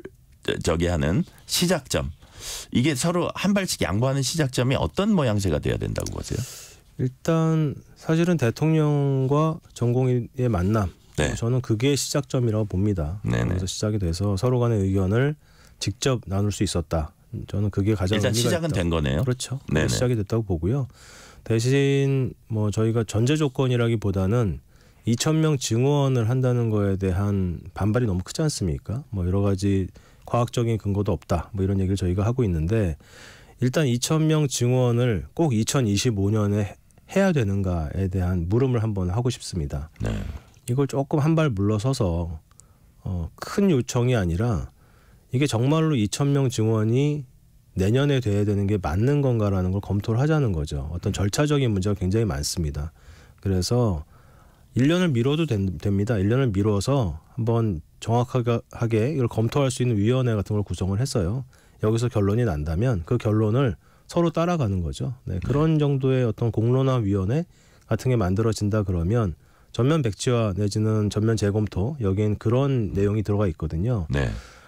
하는 시작점 이게 서로 한 발씩 양보하는 시작점이 어떤 모양새가 돼야 된다고 보세요? 일단 사실은 대통령과 전공의의 만남 저는 그게 시작점이라고 봅니다. 그래서 시작이 돼서 서로 간의 의견을 직접 나눌 수 있었다. 저는 그게 가장 일단 의미가 시작은 있다. 된 거네요. 그렇죠. 시작이 됐다고 보고요. 대신 뭐 저희가 전제 조건이라기보다는 2,000명 증원을 한다는 거에 대한 반발이 너무 크지 않습니까? 뭐 여러 가지 과학적인 근거도 없다. 뭐 이런 얘기를 저희가 하고 있는데 일단 2,000명 증원을 꼭 2025년에 해야 되는가에 대한 물음을 한번 하고 싶습니다. 이걸 조금 한 발 물러서서 큰 요청이 아니라 이게 정말로 2,000명 증원이 내년에 돼야 되는 게 맞는 건가라는 걸 검토를 하자는 거죠. 어떤 절차적인 문제가 굉장히 많습니다. 그래서 1년을 미뤄도 됩니다. 1년을 미뤄서 한번 정확하게 이걸 검토할 수 있는 위원회 같은 걸 구성을 했어요. 여기서 결론이 난다면 그 결론을 서로 따라가는 거죠. 네, 그런 정도의 어떤 공론화위원회 같은 게 만들어진다 그러면 전면 백지화 내지는 전면 재검토 여기엔 그런 내용이 들어가 있거든요.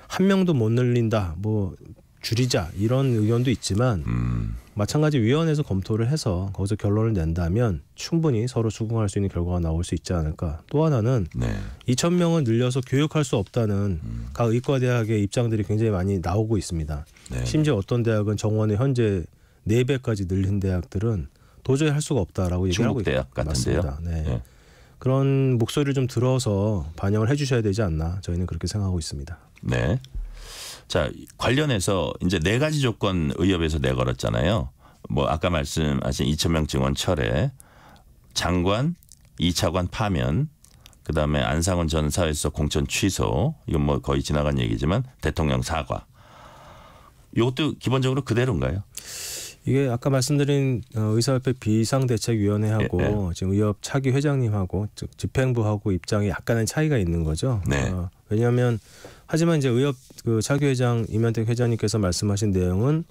한 명도 못 늘린다, 뭐 줄이자 이런 의견도 있지만 마찬가지 위원회에서 검토를 해서 거기서 결론을 낸다면 충분히 서로 수긍할 수 있는 결과가 나올 수 있지 않을까. 또 하나는 2,000명을 늘려서 교육할 수 없다는 각 의과대학의 입장들이 굉장히 많이 나오고 있습니다. 심지어 어떤 대학은 정원의 현재 4배까지 늘린 대학들은 도저히 할 수가 없다라고 얘기를 하고 있습니다. 중국 대학 같은데요. 네. 그런 목소리를 좀 들어서 반영을 해주셔야 되지 않나 저희는 그렇게 생각하고 있습니다. 네. 자, 관련해서 이제 4가지 조건 의협에서 내걸었잖아요. 뭐 아까 말씀하신 2,000명 증원 철회, 장관, 2차관 파면, 그다음에 안상원 전 사회수석 공천 취소. 이건 뭐 거의 지나간 얘기지만 대통령 사과. 이것도 기본적으로 그대로인가요? 이게 아까 말씀드린 의사협회 비상대책위원회하고 지금 의협 차기 회장님하고 즉 집행부하고 입장이 약간의 차이가 있는 거죠. 왜냐하면 하지만 이제 의협 그 차기 회장 임현택 회장님께서 말씀하신 내용은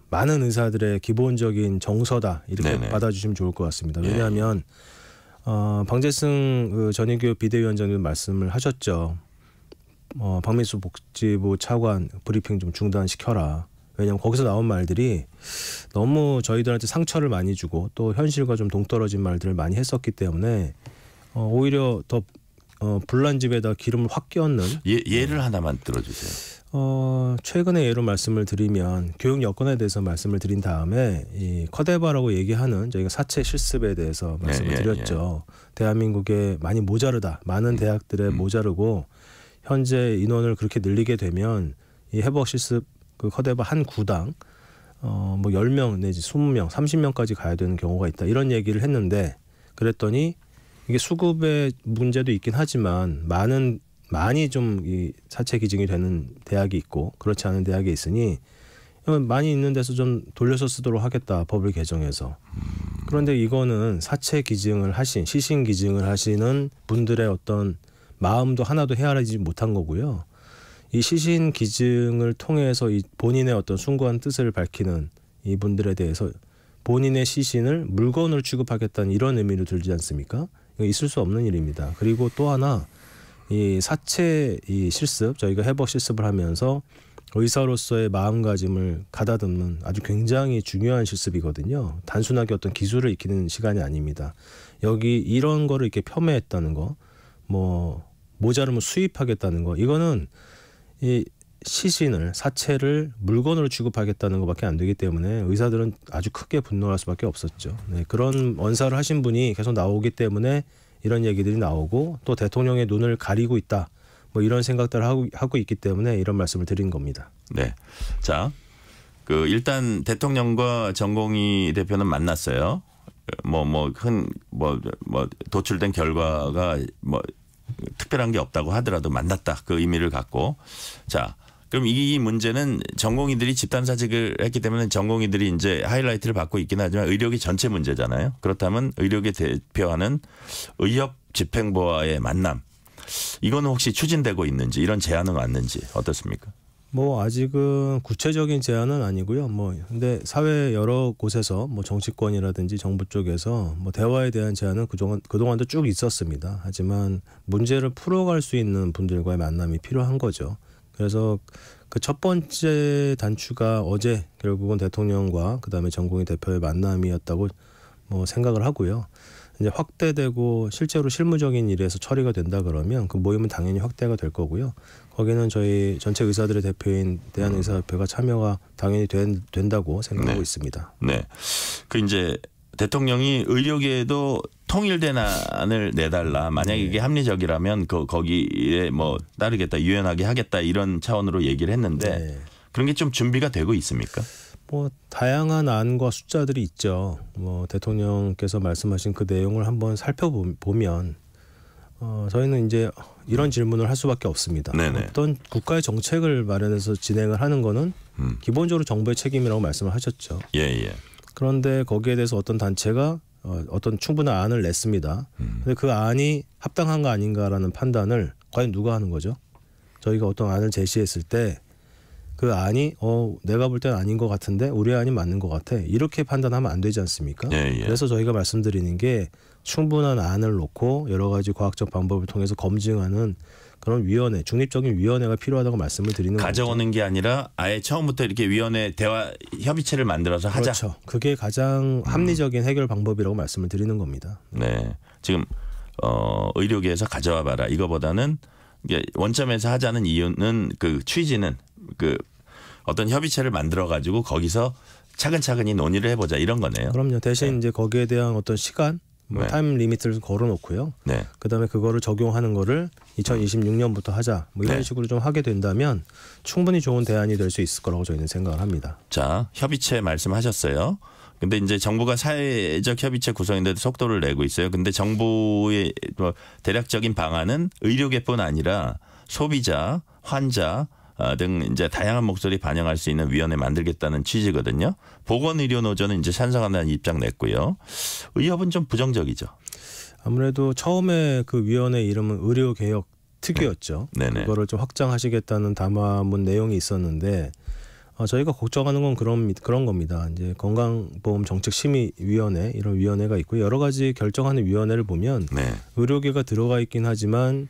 많은 의사들의 기본적인 정서다 이렇게 받아주시면 좋을 것 같습니다. 왜냐하면 방재승 그 전인교 비대위원장님 말씀을 하셨죠. 박민수 복지부 차관 브리핑 좀 중단시켜라. 왜냐하면 거기서 나온 말들이 너무 저희들한테 상처를 많이 주고 또 현실과 좀 동떨어진 말들을 많이 했었기 때문에 오히려 더 불난 집에다 기름을 확 끼얹는 예를 하나만 들어주세요. 최근에 예로 말씀을 드리면 교육 여건에 대해서 말씀을 드린 다음에 이 커데바라고 얘기하는 저희가 사채 실습에 대해서 말씀을 드렸죠. 대한민국에 많이 모자르다. 많은 대학들에 모자르고 현재 인원을 그렇게 늘리게 되면 이 해부학 실습 그 커데바 한 구당 뭐 10명 내지 20명, 30명까지 가야 되는 경우가 있다. 이런 얘기를 했는데 그랬더니 이게 수급의 문제도 있긴 하지만 많이 좀 이 사채 기증이 되는 대학이 있고 그렇지 않은 대학이 있으니 많이 있는 데서 좀 돌려서 쓰도록 하겠다. 법을 개정해서. 그런데 이거는 사채 기증을 하신 시신 기증을 하시는 분들의 어떤 마음도 하나도 헤아리지 못한 거고요. 이 시신 기증을 통해서 이 본인의 어떤 숭고한 뜻을 밝히는 이분들에 대해서 본인의 시신을 물건으로 취급하겠다는 이런 의미로 들지 않습니까? 이거 있을 수 없는 일입니다. 그리고 또 하나 이 사채 이 실습 저희가 해부학 실습을 하면서 의사로서의 마음가짐을 가다듬는 아주 굉장히 중요한 실습이거든요. 단순하게 어떤 기술을 익히는 시간이 아닙니다. 여기 이런 거를 이렇게 폄훼했다는 거, 뭐 모자르면 수입하겠다는 거, 이거는 이 시신을 사체를 물건으로 취급하겠다는 것밖에 안 되기 때문에 의사들은 아주 크게 분노할 수밖에 없었죠. 네, 그런 언사를 하신 분이 계속 나오기 때문에 이런 얘기들이 나오고 또 대통령의 눈을 가리고 있다. 뭐 이런 생각들을 하고 있기 때문에 이런 말씀을 드린 겁니다. 네, 자, 그 일단 대통령과 정공희 대표는 만났어요. 뭐 도출된 결과가 뭐 특별한 게 없다고 하더라도 만났다 그 의미를 갖고 자. 그럼 이 문제는 전공의들이 집단 사직을 했기 때문에 전공의들이 이제 하이라이트를 받고 있긴 하지만 의료계 전체 문제잖아요. 그렇다면 의료계 대표하는 의협 집행부와의 만남 이거는 혹시 추진되고 있는지 이런 제안은 왔는지 어떻습니까? 뭐 아직은 구체적인 제안은 아니고요. 뭐 근데 사회 여러 곳에서 뭐 정치권이라든지 정부 쪽에서 뭐 대화에 대한 제안은 그동안도 쭉 있었습니다. 하지만 문제를 풀어갈 수 있는 분들과의 만남이 필요한 거죠. 그래서 그 첫 번째 단추가 어제 결국은 대통령과 그다음에 정공희 대표의 만남이었다고 뭐 생각을 하고요. 이제 확대되고 실제로 실무적인 일에서 처리가 된다 그러면 그 모임은 당연히 확대가 될 거고요. 거기는 저희 전체 의사들의 대표인 대한의사협회가 참여가 당연히 된다고 생각하고 있습니다. 네, 그 이제 대통령이 의료계에도 통일된 안을 내달라. 만약에 이게 합리적이라면 거기에 뭐 따르겠다, 유연하게 하겠다 이런 차원으로 얘기를 했는데 그런 게 좀 준비가 되고 있습니까? 뭐 다양한 안과 숫자들이 있죠. 뭐 대통령께서 말씀하신 그 내용을 한번 살펴보면 저희는 이제 이런 질문을 할 수밖에 없습니다. 네네. 어떤 국가의 정책을 마련해서 진행을 하는 거는 기본적으로 정부의 책임이라고 말씀을 하셨죠. 예. 그런데 거기에 대해서 어떤 단체가 어떤 충분한 안을 냈습니다. 근데 그 안이 합당한가 아닌가라는 판단을 과연 누가 하는 거죠? 저희가 어떤 안을 제시했을 때 그 안이 내가 볼 때는 아닌 것 같은데 우리 안이 맞는 것 같아. 이렇게 판단하면 안 되지 않습니까? 예. 그래서 저희가 말씀드리는 게 충분한 안을 놓고 여러 가지 과학적 방법을 통해서 검증하는 그런 위원회, 중립적인 위원회가 필요하다고 말씀을 드리는 거죠. 가져오는 게 아니라 아예 처음부터 이렇게 위원회 대화 협의체를 만들어서 하자. 그렇죠. 그게 가장 합리적인 해결 방법이라고 말씀을 드리는 겁니다. 네, 지금 의료계에서 가져와 봐라. 이거보다는 이게 원점에서 하자는 이유는 그 취지는 그 어떤 협의체를 만들어 가지고 거기서 차근차근히 논의를 해보자 이런 거네요. 그럼요. 대신 이제 거기에 대한 어떤 시간, 타임 리미트를 걸어놓고요. 그다음에 그거를 적용하는 거를 2026년부터 하자. 뭐 이런 식으로 좀 하게 된다면 충분히 좋은 대안이 될 수 있을 거라고 저희는 생각을 합니다. 자, 협의체 말씀하셨어요. 근데 이제 정부가 사회적 협의체 구성인데도 속도를 내고 있어요. 근데 정부의 뭐 대략적인 방안은 의료계뿐 아니라 소비자, 환자 등 이제 다양한 목소리 반영할 수 있는 위원회 만들겠다는 취지거든요. 보건의료노조는 이제 찬성한다는 입장 냈고요. 의협은 좀 부정적이죠. 아무래도 처음에 그 위원회 이름은 의료개혁 특위였죠. 네네. 그거를 좀 확장하시겠다는 담화문 내용이 있었는데 저희가 걱정하는 건 그런 겁니다. 이제 건강보험정책심의위원회 이런 위원회가 있고 여러 가지 결정하는 위원회를 보면 의료계가 들어가 있긴 하지만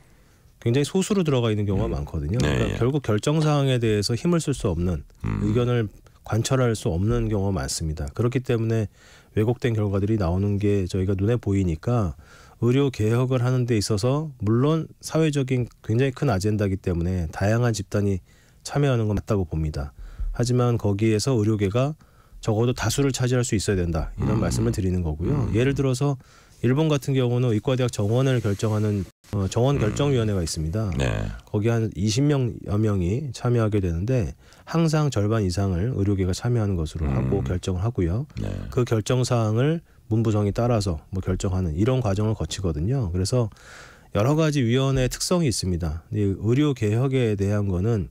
굉장히 소수로 들어가 있는 경우가 많거든요. 그러니까 결국 결정 사항에 대해서 힘을 쓸 수 없는 의견을 관철할 수 없는 경우가 많습니다. 그렇기 때문에 왜곡된 결과들이 나오는 게 저희가 눈에 보이니까 의료 개혁을 하는 데 있어서 물론 사회적인 굉장히 큰 아젠다이기 때문에 다양한 집단이 참여하는 건 맞다고 봅니다. 하지만 거기에서 의료계가 적어도 다수를 차지할 수 있어야 된다. 이런 말씀을 드리는 거고요. 예를 들어서 일본 같은 경우는 의과대학 정원을 결정하는 정원 결정위원회가 있습니다. 네. 거기 한 20명여 명이 참여하게 되는데 항상 절반 이상을 의료계가 참여하는 것으로 하고 결정을 하고요. 네. 그 결정 사항을 문부성이 따라서 뭐 결정하는 이런 과정을 거치거든요. 그래서 여러 가지 위원회의 특성이 있습니다. 의료 개혁에 대한 거는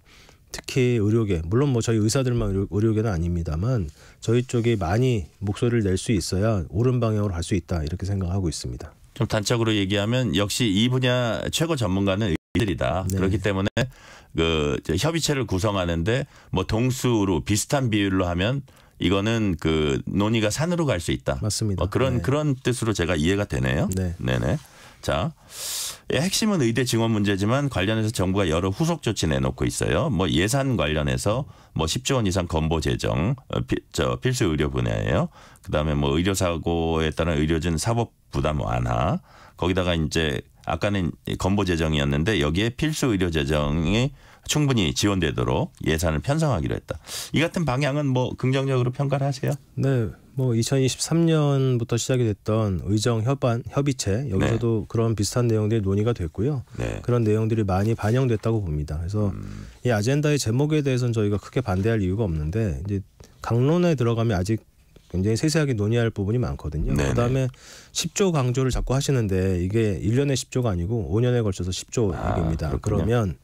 특히 의료계, 물론 뭐 저희 의사들만 의료계는 아닙니다만 저희 쪽이 많이 목소리를 낼 수 있어야 옳은 방향으로 갈 수 있다 이렇게 생각하고 있습니다. 좀 단적으로 얘기하면 역시 이 분야 최고 전문가는 의사들이다. 네. 그렇기 때문에 그 협의체를 구성하는데 뭐 동수로 비슷한 비율로 하면 이거는 그 논의가 산으로 갈 수 있다. 맞습니다. 뭐 그런 뜻으로 제가 이해가 되네요. 네. 네네. 자, 핵심은 의대 증원 문제지만 관련해서 정부가 여러 후속 조치 내놓고 있어요. 뭐 예산 관련해서 뭐 10조 원 이상 건보 재정, 필수 의료 분야예요. 그다음에 뭐 의료 사고에 따른 의료진 사법 부담 완화. 거기다가 이제 아까는 건보 재정이었는데 여기에 필수 의료 재정이 충분히 지원되도록 예산을 편성하기로 했다. 이 같은 방향은 뭐 긍정적으로 평가를 하세요? 네. 뭐 2023년부터 시작이 됐던 의정 협의체 여기서도 그런 비슷한 내용들이 논의가 됐고요. 네. 그런 내용들이 많이 반영됐다고 봅니다. 그래서 이 아젠다의 제목에 대해서는 저희가 크게 반대할 이유가 없는데 이제 강론에 들어가면 아직 굉장히 세세하게 논의할 부분이 많거든요. 네네. 그다음에 10조 강조를 자꾸 하시는데 이게 1년에 10조가 아니고 5년에 걸쳐서 10조 얘기입니다. 그러면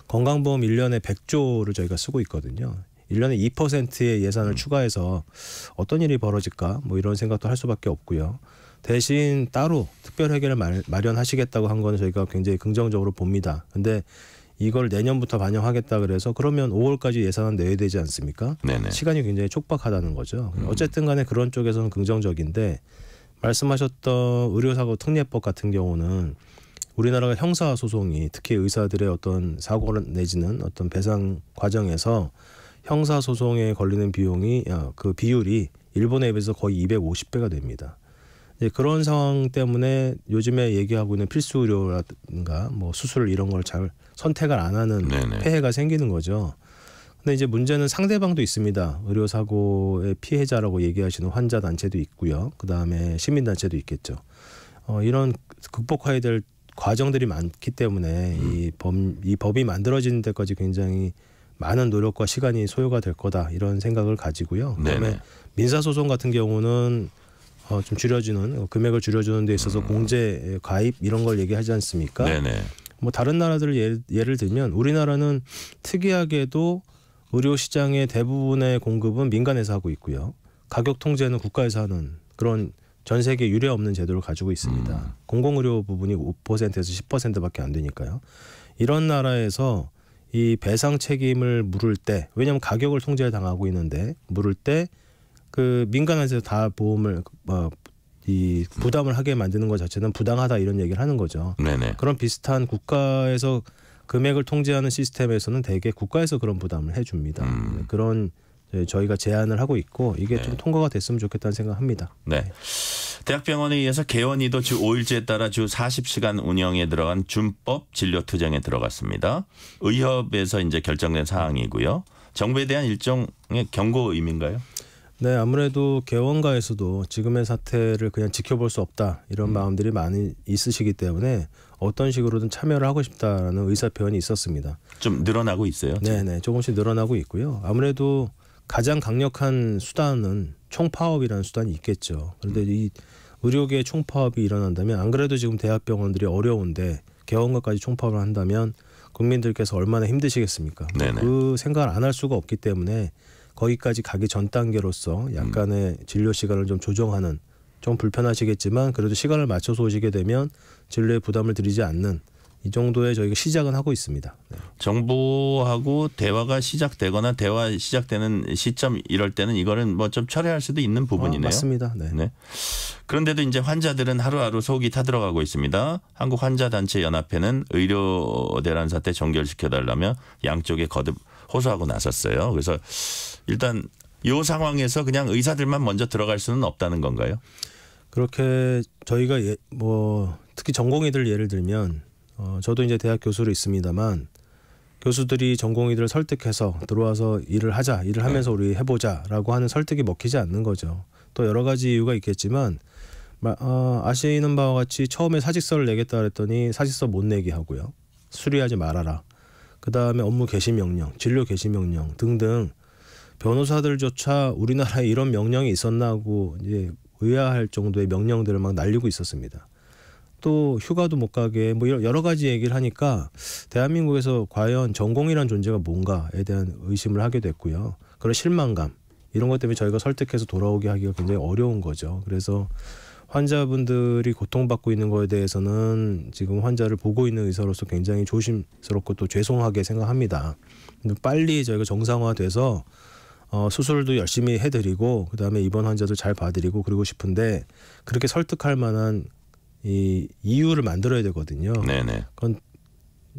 건강보험 1년에 100조를 저희가 쓰고 있거든요. 1년에 2%의 예산을 추가해서 어떤 일이 벌어질까 뭐 이런 생각도 할 수밖에 없고요. 대신 따로 특별 회계를 마련하시겠다고 한 거는 저희가 굉장히 긍정적으로 봅니다. 근데 이걸 내년부터 반영하겠다 그래서 그러면 5월까지 예산은 내야 되지 않습니까? 네네. 시간이 굉장히 촉박하다는 거죠. 어쨌든 간에 그런 쪽에서는 긍정적인데 말씀하셨던 의료사고 특례법 같은 경우는 우리나라가 형사소송이 특히 의사들의 어떤 사고 내지는 어떤 배상 과정에서 형사소송에 걸리는 비용이 그 비율이 일본에 비해서 거의 250배가 됩니다. 그런 상황 때문에 요즘에 얘기하고 있는 필수 의료라든가 뭐 수술 이런 걸 잘 선택을 안 하는 폐해가 생기는 거죠. 근데 이제 문제는 상대방도 있습니다. 의료사고의 피해자라고 얘기하시는 환자 단체도 있고요. 그다음에 시민단체도 있겠죠. 이런 극복해야 될 과정들이 많기 때문에 이 법이 만들어지는 데까지 굉장히 많은 노력과 시간이 소요가 될 거다 이런 생각을 가지고요. 그다음에 민사소송 같은 경우는 좀 줄여주는 금액을 줄여주는 데 있어서 공제 가입 이런 걸 얘기하지 않습니까? 네네. 뭐 다른 나라들 예를 들면 우리나라는 특이하게도 의료 시장의 대부분의 공급은 민간에서 하고 있고요. 가격 통제는 국가에서 하는 그런 전 세계 유례 없는 제도를 가지고 있습니다. 공공의료 부분이 5%에서 10%밖에 안 되니까요. 이런 나라에서 이 배상 책임을 물을 때 왜냐하면 가격을 통제를 당하고 있는데 물을 때 그 민간에서 다 보험을 이 부담을 하게 만드는 것 자체는 부당하다 이런 얘기를 하는 거죠. 네네. 그런 비슷한 국가에서 금액을 통제하는 시스템에서는 대개 국가에서 그런 부담을 해줍니다. 그런 저희가 제안을 하고 있고 이게 좀 통과가 됐으면 좋겠다는 생각합니다. 네. 대학병원에 의해서 개원이도 주 5일제에 따라 주 40시간 운영에 들어간 준법 진료 투쟁에 들어갔습니다. 의협에서 이제 결정된 사항이고요. 정부에 대한 일종의 경고 의미인가요? 네, 아무래도 개원가에서도 지금의 사태를 그냥 지켜볼 수 없다 이런 마음들이 많이 있으시기 때문에 어떤 식으로든 참여를 하고 싶다라는 의사 표현이 있었습니다. 좀 늘어나고 있어요? 네, 조금씩 늘어나고 있고요. 아무래도 가장 강력한 수단은 총파업이라는 수단이 있겠죠. 그런데 이 의료계의 총파업이 일어난다면 안 그래도 지금 대학병원들이 어려운데 개원가까지 총파업을 한다면 국민들께서 얼마나 힘드시겠습니까? 그 생각을 안 할 수가 없기 때문에 거기까지 가기 전 단계로서 약간의 진료 시간을 좀 조정하는 좀 불편하시겠지만 그래도 시간을 맞춰서 오시게 되면 진료에 부담을 드리지 않는 이 정도의 저희가 시작은 하고 있습니다. 네. 정부하고 대화가 시작되거나 대화 시작되는 시점 이럴 때는 이거는 뭐 좀 철회할 수도 있는 부분이네요. 맞습니다. 네. 그런데도 이제 환자들은 하루하루 속이 타들어가고 있습니다. 한국환자단체연합회는 의료대란 사태 종결시켜달라며 양쪽에 거듭 호소하고 나섰어요. 그래서 일단 이 상황에서 그냥 의사들만 먼저 들어갈 수는 없다는 건가요? 그렇게 저희가 뭐 특히 전공의들 예를 들면 저도 이제 대학 교수로 있습니다만 교수들이 전공의들을 설득해서 들어와서 일을 하면서 우리 해보자라고 하는 설득이 먹히지 않는 거죠. 또 여러 가지 이유가 있겠지만 아시는 바와 같이 처음에 사직서를 내겠다 그랬더니 사직서 못 내게 하고요. 수리하지 말아라. 그다음에 업무 개시 명령, 진료 개시 명령 등등 변호사들조차 우리나라에 이런 명령이 있었나 하고 이제 의아할 정도의 명령들을 막 날리고 있었습니다. 또 휴가도 못 가게 뭐 여러 가지 얘기를 하니까 대한민국에서 과연 전공이란 존재가 뭔가에 대한 의심을 하게 됐고요. 그런 실망감 이런 것 때문에 저희가 설득해서 돌아오게 하기가 굉장히 어려운 거죠. 그래서 환자분들이 고통받고 있는 거에 대해서는 지금 환자를 보고 있는 의사로서 굉장히 조심스럽고 또 죄송하게 생각합니다. 빨리 저희가 정상화돼서 수술도 열심히 해드리고 그다음에 입원 환자도 잘 봐드리고 그러고 싶은데 그렇게 설득할 만한 이 이유를 만들어야 되거든요. 네네. 그건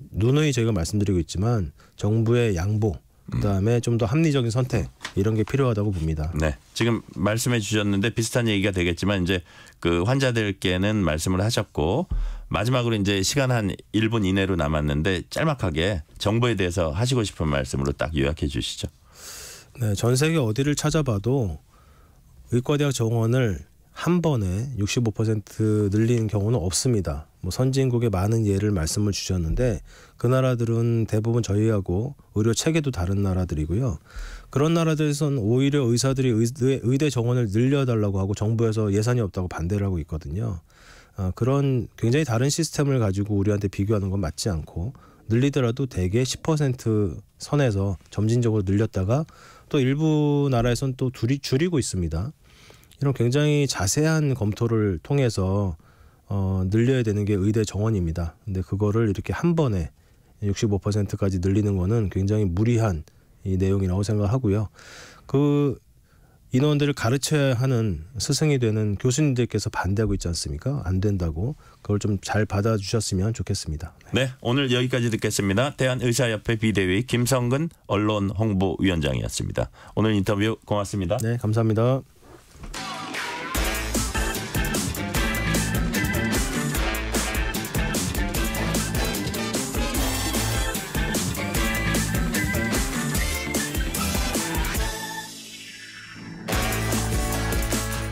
누누이 저희가 말씀드리고 있지만 정부의 양보, 그다음에 좀 더 합리적인 선택 이런 게 필요하다고 봅니다. 네, 지금 말씀해 주셨는데 비슷한 얘기가 되겠지만 이제 그 환자들께는 말씀을 하셨고 마지막으로 이제 시간 한 1분 이내로 남았는데 짤막하게 정부에 대해서 하시고 싶은 말씀으로 딱 요약해 주시죠. 네, 전 세계 어디를 찾아봐도 의과대학 정원을 한 번에 65% 늘리는 경우는 없습니다. 뭐 선진국의 많은 예를 말씀을 주셨는데 그 나라들은 대부분 저희하고 의료 체계도 다른 나라들이고요. 그런 나라들에서는 오히려 의사들이 의대 정원을 늘려달라고 하고 정부에서 예산이 없다고 반대를 하고 있거든요. 그런 굉장히 다른 시스템을 가지고 우리한테 비교하는 건 맞지 않고 늘리더라도 대개 10% 선에서 점진적으로 늘렸다가 또 일부 나라에서는 또 줄이고 있습니다. 이런 굉장히 자세한 검토를 통해서 늘려야 되는 게 의대 정원입니다. 근데 그거를 이렇게 한 번에 65%까지 늘리는 거는 굉장히 무리한 이 내용이라고 생각하고요. 그 인원들을 가르쳐야 하는 스승이 되는 교수님들께서 반대하고 있지 않습니까? 안 된다고. 그걸 좀 잘 받아주셨으면 좋겠습니다. 네, 오늘 여기까지 듣겠습니다. 대한의사협회 비대위 김성근 언론홍보위원장이었습니다. 오늘 인터뷰 고맙습니다. 네, 감사합니다.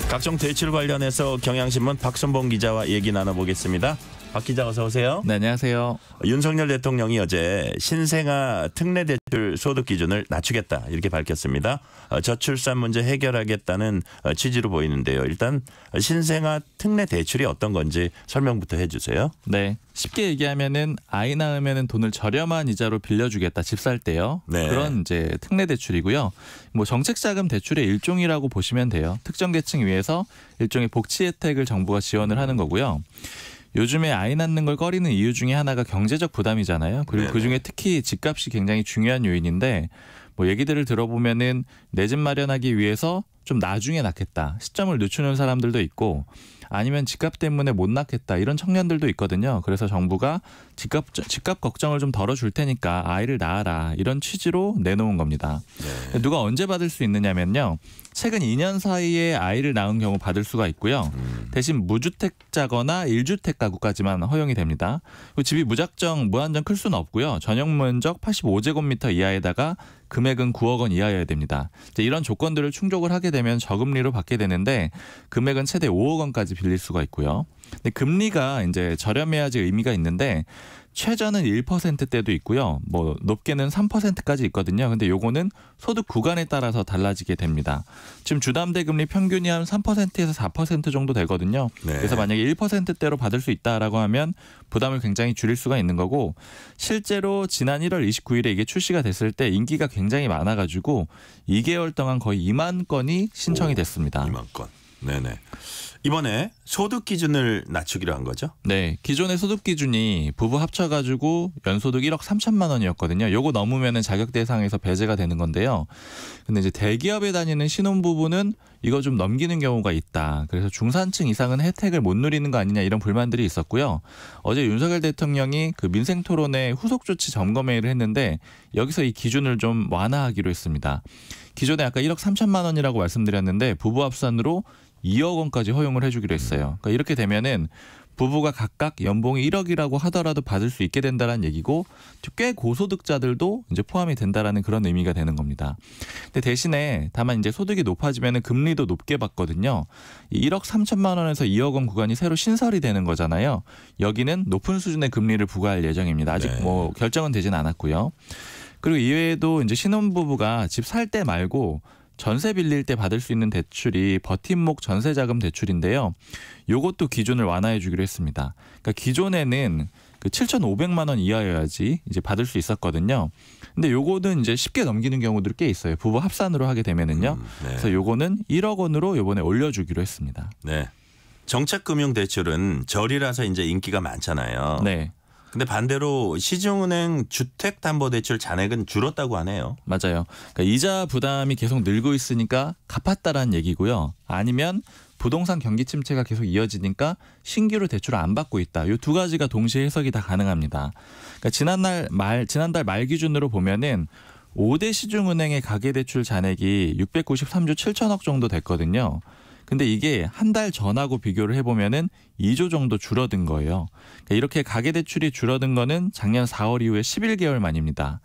각종 대출 관련해서 경향신문 박선봉 기자와 얘기 나눠보겠습니다. 박 기자 어서 오세요. 네, 안녕하세요. 윤석열 대통령이 어제 신생아 특례 대출 소득 기준을 낮추겠다 이렇게 밝혔습니다. 저출산 문제 해결하겠다는 취지로 보이는데요. 일단 신생아 특례 대출이 어떤 건지 설명부터 해주세요. 네, 쉽게 얘기하면은 아이 낳으면은 돈을 저렴한 이자로 빌려주겠다 집 살 때요. 네. 그런 이제 특례 대출이고요. 뭐 정책자금 대출의 일종이라고 보시면 돼요. 특정 계층 위해서 일종의 복지 혜택을 정부가 지원을 하는 거고요. 요즘에 아이 낳는 걸 꺼리는 이유 중에 하나가 경제적 부담이잖아요. 그리고 네네. 그중에 특히 집값이 굉장히 중요한 요인인데 뭐 얘기들을 들어보면은 내 집 마련하기 위해서 좀 나중에 낳겠다. 시점을 늦추는 사람들도 있고 아니면 집값 때문에 못 낳겠다. 이런 청년들도 있거든요. 그래서 정부가 집값 걱정을 좀 덜어줄 테니까 아이를 낳아라. 이런 취지로 내놓은 겁니다. 네. 누가 언제 받을 수 있느냐면요. 최근 2년 사이에 아이를 낳은 경우 받을 수가 있고요. 대신 무주택자거나 1주택 가구까지만 허용이 됩니다. 집이 무작정 클 수는 없고요. 전용 면적 85제곱미터 이하에다가 금액은 9억 원 이하여야 됩니다. 이런 조건들을 충족을 하게 되면 저금리로 받게 되는데 금액은 최대 5억 원까지 빌릴 수가 있고요. 근데 금리가 이제 저렴해야지 의미가 있는데 최저는 1%대도 있고요. 뭐 높게는 3%까지 있거든요. 근데 요거는 소득 구간에 따라서 달라지게 됩니다. 지금 주담대 금리 평균이 한 3%에서 4% 정도 되거든요. 네. 그래서 만약에 1%대로 받을 수 있다라고 하면 부담을 굉장히 줄일 수가 있는 거고 실제로 지난 1월 29일에 이게 출시가 됐을 때 인기가 굉장히 많아가지고 2개월 동안 거의 2만 건이 신청이 됐습니다. 2만 건. 네네. 이번에 소득 기준을 낮추기로 한 거죠? 네. 기존의 소득 기준이 부부 합쳐가지고 연소득 1억 3천만 원이었거든요. 요거 넘으면은 자격 대상에서 배제가 되는 건데요. 근데 이제 대기업에 다니는 신혼부부는 이거 좀 넘기는 경우가 있다. 그래서 중산층 이상은 혜택을 못 누리는 거 아니냐 이런 불만들이 있었고요. 어제 윤석열 대통령이 그 민생토론회 후속 조치 점검회의를 했는데 여기서 이 기준을 좀 완화하기로 했습니다. 기존에 아까 1억 3천만 원이라고 말씀드렸는데 부부 합산으로 2억 원까지 허용을 해주기로 했어요. 그러니까 이렇게 되면은 부부가 각각 연봉이 1억이라고 하더라도 받을 수 있게 된다는 얘기고 꽤 고소득자들도 이제 포함이 된다라는 그런 의미가 되는 겁니다. 근데 대신에 다만 이제 소득이 높아지면 금리도 높게 받거든요. 1억 3천만 원에서 2억 원 구간이 새로 신설이 되는 거잖아요. 여기는 높은 수준의 금리를 부과할 예정입니다. 아직 뭐 결정은 되진 않았고요. 그리고 이외에도 이제 신혼부부가 집 살 때 말고 전세 빌릴 때 받을 수 있는 대출이 버팀목 전세자금 대출인데요. 요것도 기준을 완화해 주기로 했습니다. 그러니까 기존에는 그 7,500만 원 이하여야지 이제 받을 수 있었거든요. 근데 요거는 이제 쉽게 넘기는 경우들이 꽤 있어요. 부부 합산으로 하게 되면은요. 그래서 요거는 1억 원으로 요번에 올려주기로 했습니다. 네. 정책금융대출은 절이라서 이제 인기가 많잖아요. 네. 근데 반대로 시중은행 주택담보대출 잔액은 줄었다고 하네요. 맞아요. 그러니까 이자 부담이 계속 늘고 있으니까 갚았다라는 얘기고요. 아니면 부동산 경기 침체가 계속 이어지니까 신규로 대출을 안 받고 있다. 이 두 가지가 동시에 해석이 다 가능합니다. 그러니까 지난달 말 기준으로 보면은 5대 시중은행의 가계대출 잔액이 693조 7천억 정도 됐거든요. 근데 이게 한 달 전하고 비교를 해보면은 2조 정도 줄어든 거예요. 그러니까 이렇게 가계대출이 줄어든 거는 작년 4월 이후에 11개월 만입니다.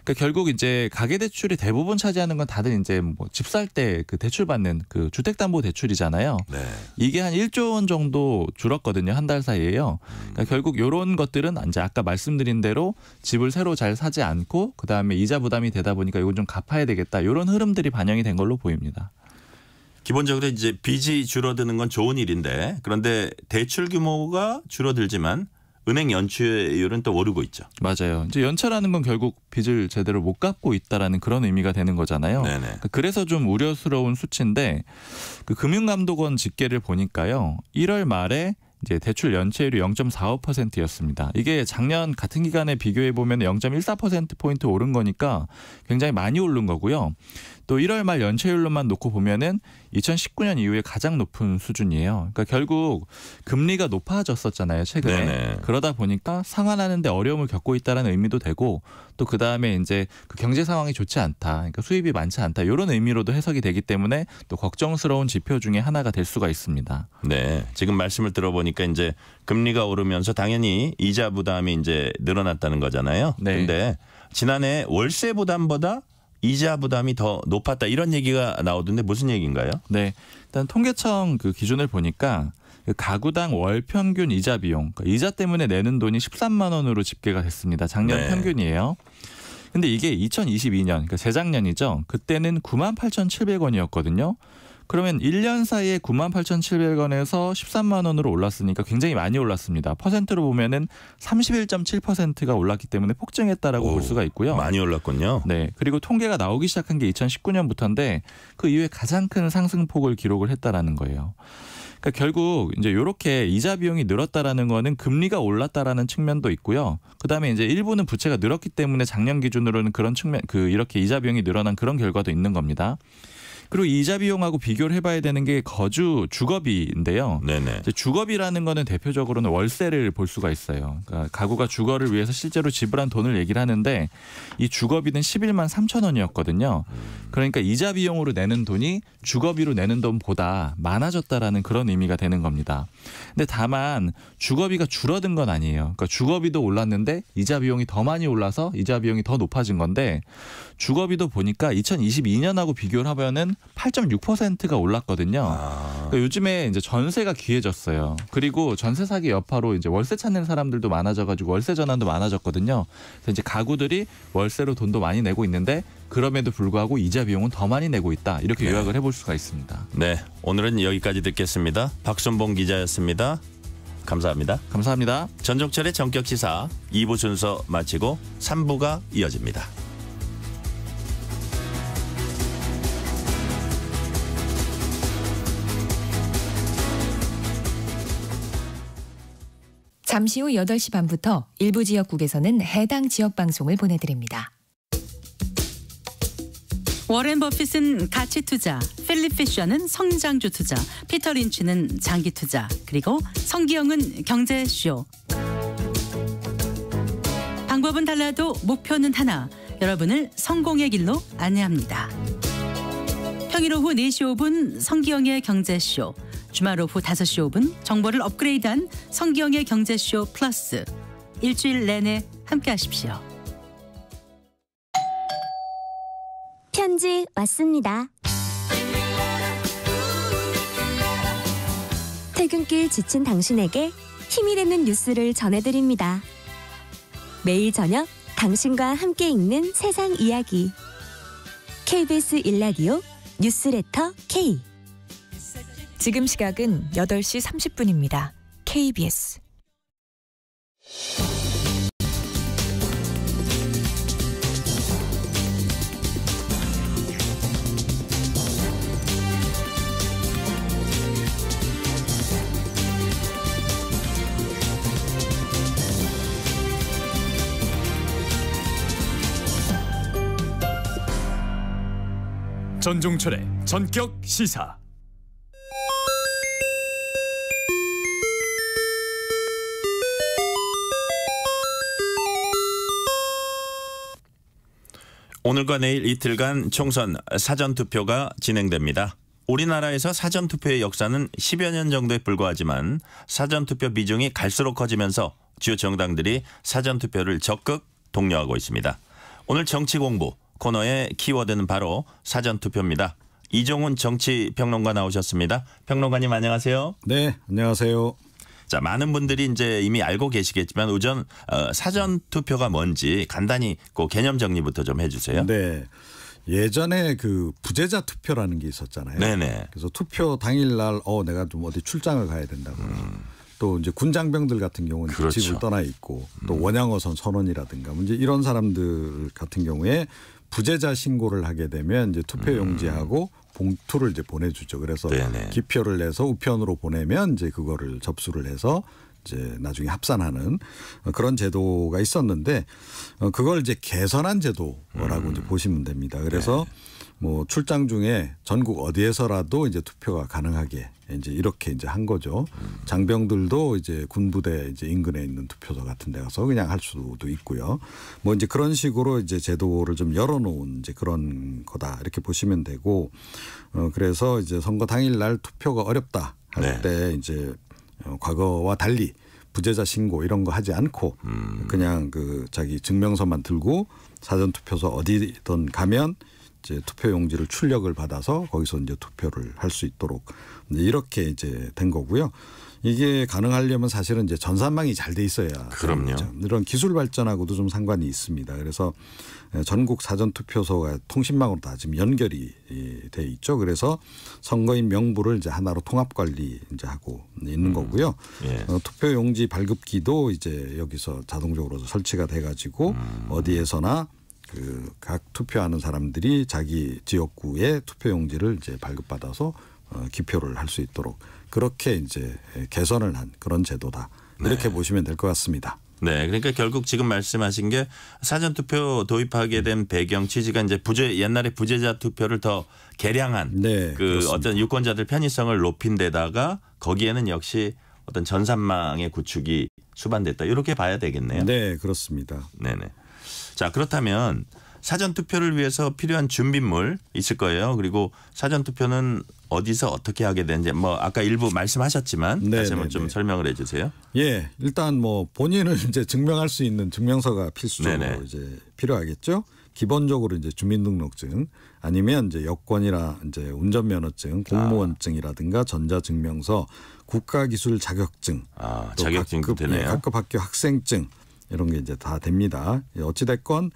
그러니까 결국 이제 가계대출이 대부분 차지하는 건 다들 이제 뭐 집 살 때 그 대출 받는 그 주택담보대출이잖아요. 네. 이게 한 1조 원 정도 줄었거든요. 한 달 사이에요. 그러니까 결국 이런 것들은 이제 아까 말씀드린 대로 집을 새로 잘 사지 않고 그다음에 이자 부담이 되다 보니까 이건 좀 갚아야 되겠다. 이런 흐름들이 반영이 된 걸로 보입니다. 기본적으로 이제 빚이 줄어드는 건 좋은 일인데 그런데 대출 규모가 줄어들지만 은행 연체율은 또 오르고 있죠. 맞아요. 이제 연체라는 건 결국 빚을 제대로 못 갚고 있다라는 그런 의미가 되는 거잖아요. 네네. 그래서 좀 우려스러운 수치인데 그 금융감독원 집계를 보니까요. 1월 말에 이제 대출 연체율이 0.45%였습니다. 이게 작년 같은 기간에 비교해 보면 0.14%포인트 오른 거니까 굉장히 많이 오른 거고요. 또 1월 말 연체율로만 놓고 보면은 2019년 이후에 가장 높은 수준이에요. 그러니까 결국 금리가 높아졌었잖아요, 최근에. 네네. 그러다 보니까 상환하는데 어려움을 겪고 있다는 의미도 되고 또 그다음에 이제 그 경제 상황이 좋지 않다. 그러니까 수입이 많지 않다. 이런 의미로도 해석이 되기 때문에 또 걱정스러운 지표 중에 하나가 될 수가 있습니다. 네. 지금 말씀을 들어보니까 이제 금리가 오르면서 당연히 이자 부담이 이제 늘어났다는 거잖아요. 네. 근데 지난해 월세 부담보다 이자 부담이 더 높았다 이런 얘기가 나오던데 무슨 얘기인가요? 네, 일단 통계청 그 기준을 보니까 가구당 월 평균 이자 비용, 그러니까 이자 때문에 내는 돈이 13만 원으로 집계가 됐습니다. 작년 네. 평균이에요. 근데 이게 2022년, 그러니까 재작년이죠. 그때는 98,700원이었거든요. 그러면 1년 사이에 98,700원에서 13만 원으로 올랐으니까 굉장히 많이 올랐습니다. 퍼센트로 보면은 31.7%가 올랐기 때문에 폭증했다라고 볼 수가 있고요. 많이 올랐군요. 네. 그리고 통계가 나오기 시작한 게 2019년부터인데 그 이후에 가장 큰 상승폭을 기록을 했다라는 거예요. 그러니까 결국 이제 이렇게 이자 비용이 늘었다라는 거는 금리가 올랐다라는 측면도 있고요. 그다음에 이제 일부는 부채가 늘었기 때문에 작년 기준으로는 그런 측면 이렇게 이자 비용이 늘어난 그런 결과도 있는 겁니다. 그리고 이자 비용하고 비교를 해봐야 되는 게 거주 주거비인데요. 네네. 주거비라는 거는 대표적으로는 월세를 볼 수가 있어요. 그러니까 가구가 주거를 위해서 실제로 지불한 돈을 얘기를 하는데 이 주거비는 11만 3천 원이었거든요. 그러니까 이자 비용으로 내는 돈이 주거비로 내는 돈보다 많아졌다라는 그런 의미가 되는 겁니다. 근데 다만 주거비가 줄어든 건 아니에요. 그러니까 주거비도 올랐는데 이자 비용이 더 많이 올라서 이자 비용이 더 높아진 건데 주거비도 보니까 2022년하고 비교를 하면은 8.6%가 올랐거든요. 그러니까 요즘에 이제 전세가 귀해졌어요. 그리고 전세 사기 여파로 이제 월세 찾는 사람들도 많아져가지고 월세 전환도 많아졌거든요. 그래서 이제 가구들이 월세로 돈도 많이 내고 있는데 그럼에도 불구하고 이자 비용은 더 많이 내고 있다. 이렇게 요약을 해볼 수가 있습니다. 네, 오늘은 여기까지 듣겠습니다. 박순봉 기자였습니다. 감사합니다. 감사합니다. 전종철의 전격시사 2부 순서 마치고 3부가 이어집니다. 잠시 후 8시 반부터 일부 지역국에서는 해당 지역 방송을 보내드립니다. 워렌 버핏은 가치 투자, 필립 피셔는 성장주 투자, 피터 린치는 장기 투자, 그리고 성기영은 경제쇼. 방법은 달라도 목표는 하나. 여러분을 성공의 길로 안내합니다. 평일 오후 4시 5분 성기영의 경제쇼. 주말 오후 5시 5분 정보를 업그레이드한 성기영의 경제쇼 플러스. 일주일 내내 함께하십시오. 편지 왔습니다. 퇴근길 지친 당신에게 힘이 되는 뉴스를 전해드립니다. 매일 저녁 당신과 함께 읽는 세상 이야기. KBS 1라디오 뉴스레터 K. 지금 시각은 8시 30분입니다. KBS. 전종철의 전격 시사. 오늘과 내일 이틀간 총선 사전투표가 진행됩니다. 우리나라에서 사전투표의 역사는 10여 년 정도에 불과하지만 사전투표 비중이 갈수록 커지면서 주요 정당들이 사전투표를 적극 독려하고 있습니다. 오늘 정치공부 코너의 키워드는 바로 사전투표입니다. 이종훈 정치평론가 나오셨습니다. 평론가님 안녕하세요. 네, 안녕하세요. 자, 많은 분들이 이제 이미 알고 계시겠지만 우선 사전투표가 뭔지 간단히 그 개념 정리부터 좀 해주세요. 네. 예전에 그 부재자 투표라는 게 있었잖아요. 네네. 그래서 투표 당일날 내가 좀 어디 출장을 가야 된다고. 또 이제 군장병들 같은 경우는 그렇죠. 집을 떠나 있고 또 원양어선 선원이라든가 이제 이런 사람들 같은 경우에 부재자 신고를 하게 되면 이제 투표용지하고 봉투를 이제 보내주죠. 그래서 네네. 기표를 내서 우편으로 보내면 이제 그거를 접수를 해서 이제 나중에 합산하는 그런 제도가 있었는데 그걸 이제 개선한 제도라고 이제 보시면 됩니다. 그래서 뭐 출장 중에 전국 어디에서라도 이제 투표가 가능하게 이제 이렇게 이제 한 거죠. 장병들도 이제 군부대 이제 인근에 있는 투표소 같은 데 가서 그냥 할 수도 있고요. 뭐 이제 그런 식으로 이제 제도를 좀 열어놓은 이제 그런 거다 이렇게 보시면 되고 그래서 이제 선거 당일날 투표가 어렵다 할 때 이제 과거와 달리 부재자 신고 이런 거 하지 않고 그냥 그 자기 증명서만 들고 사전투표소 어디든 가면 이제 투표용지를 출력을 받아서 거기서 이제 투표를 할 수 있도록 이렇게 이제 된 거고요. 이게 가능하려면 사실은 이제 전산망이 잘 돼 있어야. 그럼요. 이런 기술 발전하고도 좀 상관이 있습니다. 그래서 전국 사전투표소가 통신망으로 다 지금 연결이 돼 있죠. 그래서 선거인 명부를 이제 하나로 통합 관리 이제 하고 있는 거고요. 투표용지 발급기도 이제 여기서 자동적으로 설치가 돼가지고 어디에서나 그 각 투표하는 사람들이 자기 지역구에 투표용지를 이제 발급받아서 기표를 할 수 있도록 그렇게 이제 개선을 한 그런 제도다. 이렇게 보시면 될 것 같습니다. 네, 그러니까 결국 지금 말씀하신 게 사전투표 도입하게 된 배경 취지가 이제 옛날에 부재자 투표를 더 개량한 그 그렇습니다. 어떤 유권자들 편의성을 높인 데다가 거기에는 역시 어떤 전산망의 구축이 수반됐다. 이렇게 봐야 되겠네요. 네, 그렇습니다. 네네. 자, 그렇다면 사전투표를 위해서 필요한 준비물 있을 거예요. 그리고 사전투표는 어디서 어떻게 하게 되는지 뭐 아까 일부 말씀하셨지만 다시 한번 좀 설명을 해 주세요. 예, 일단 뭐 본인을 이제 증명할 수 있는 증명서가 필수적으로 이제 필요하겠죠. 기본적으로 이제 주민등록증 아니면 이제 여권이나 이제 운전면허증, 공무원증이라든가 전자증명서, 국가기술 자격증, 또 자격증도 되네요. 각급 학교 학생증 이런 게 이제 다 됩니다. 어찌 됐건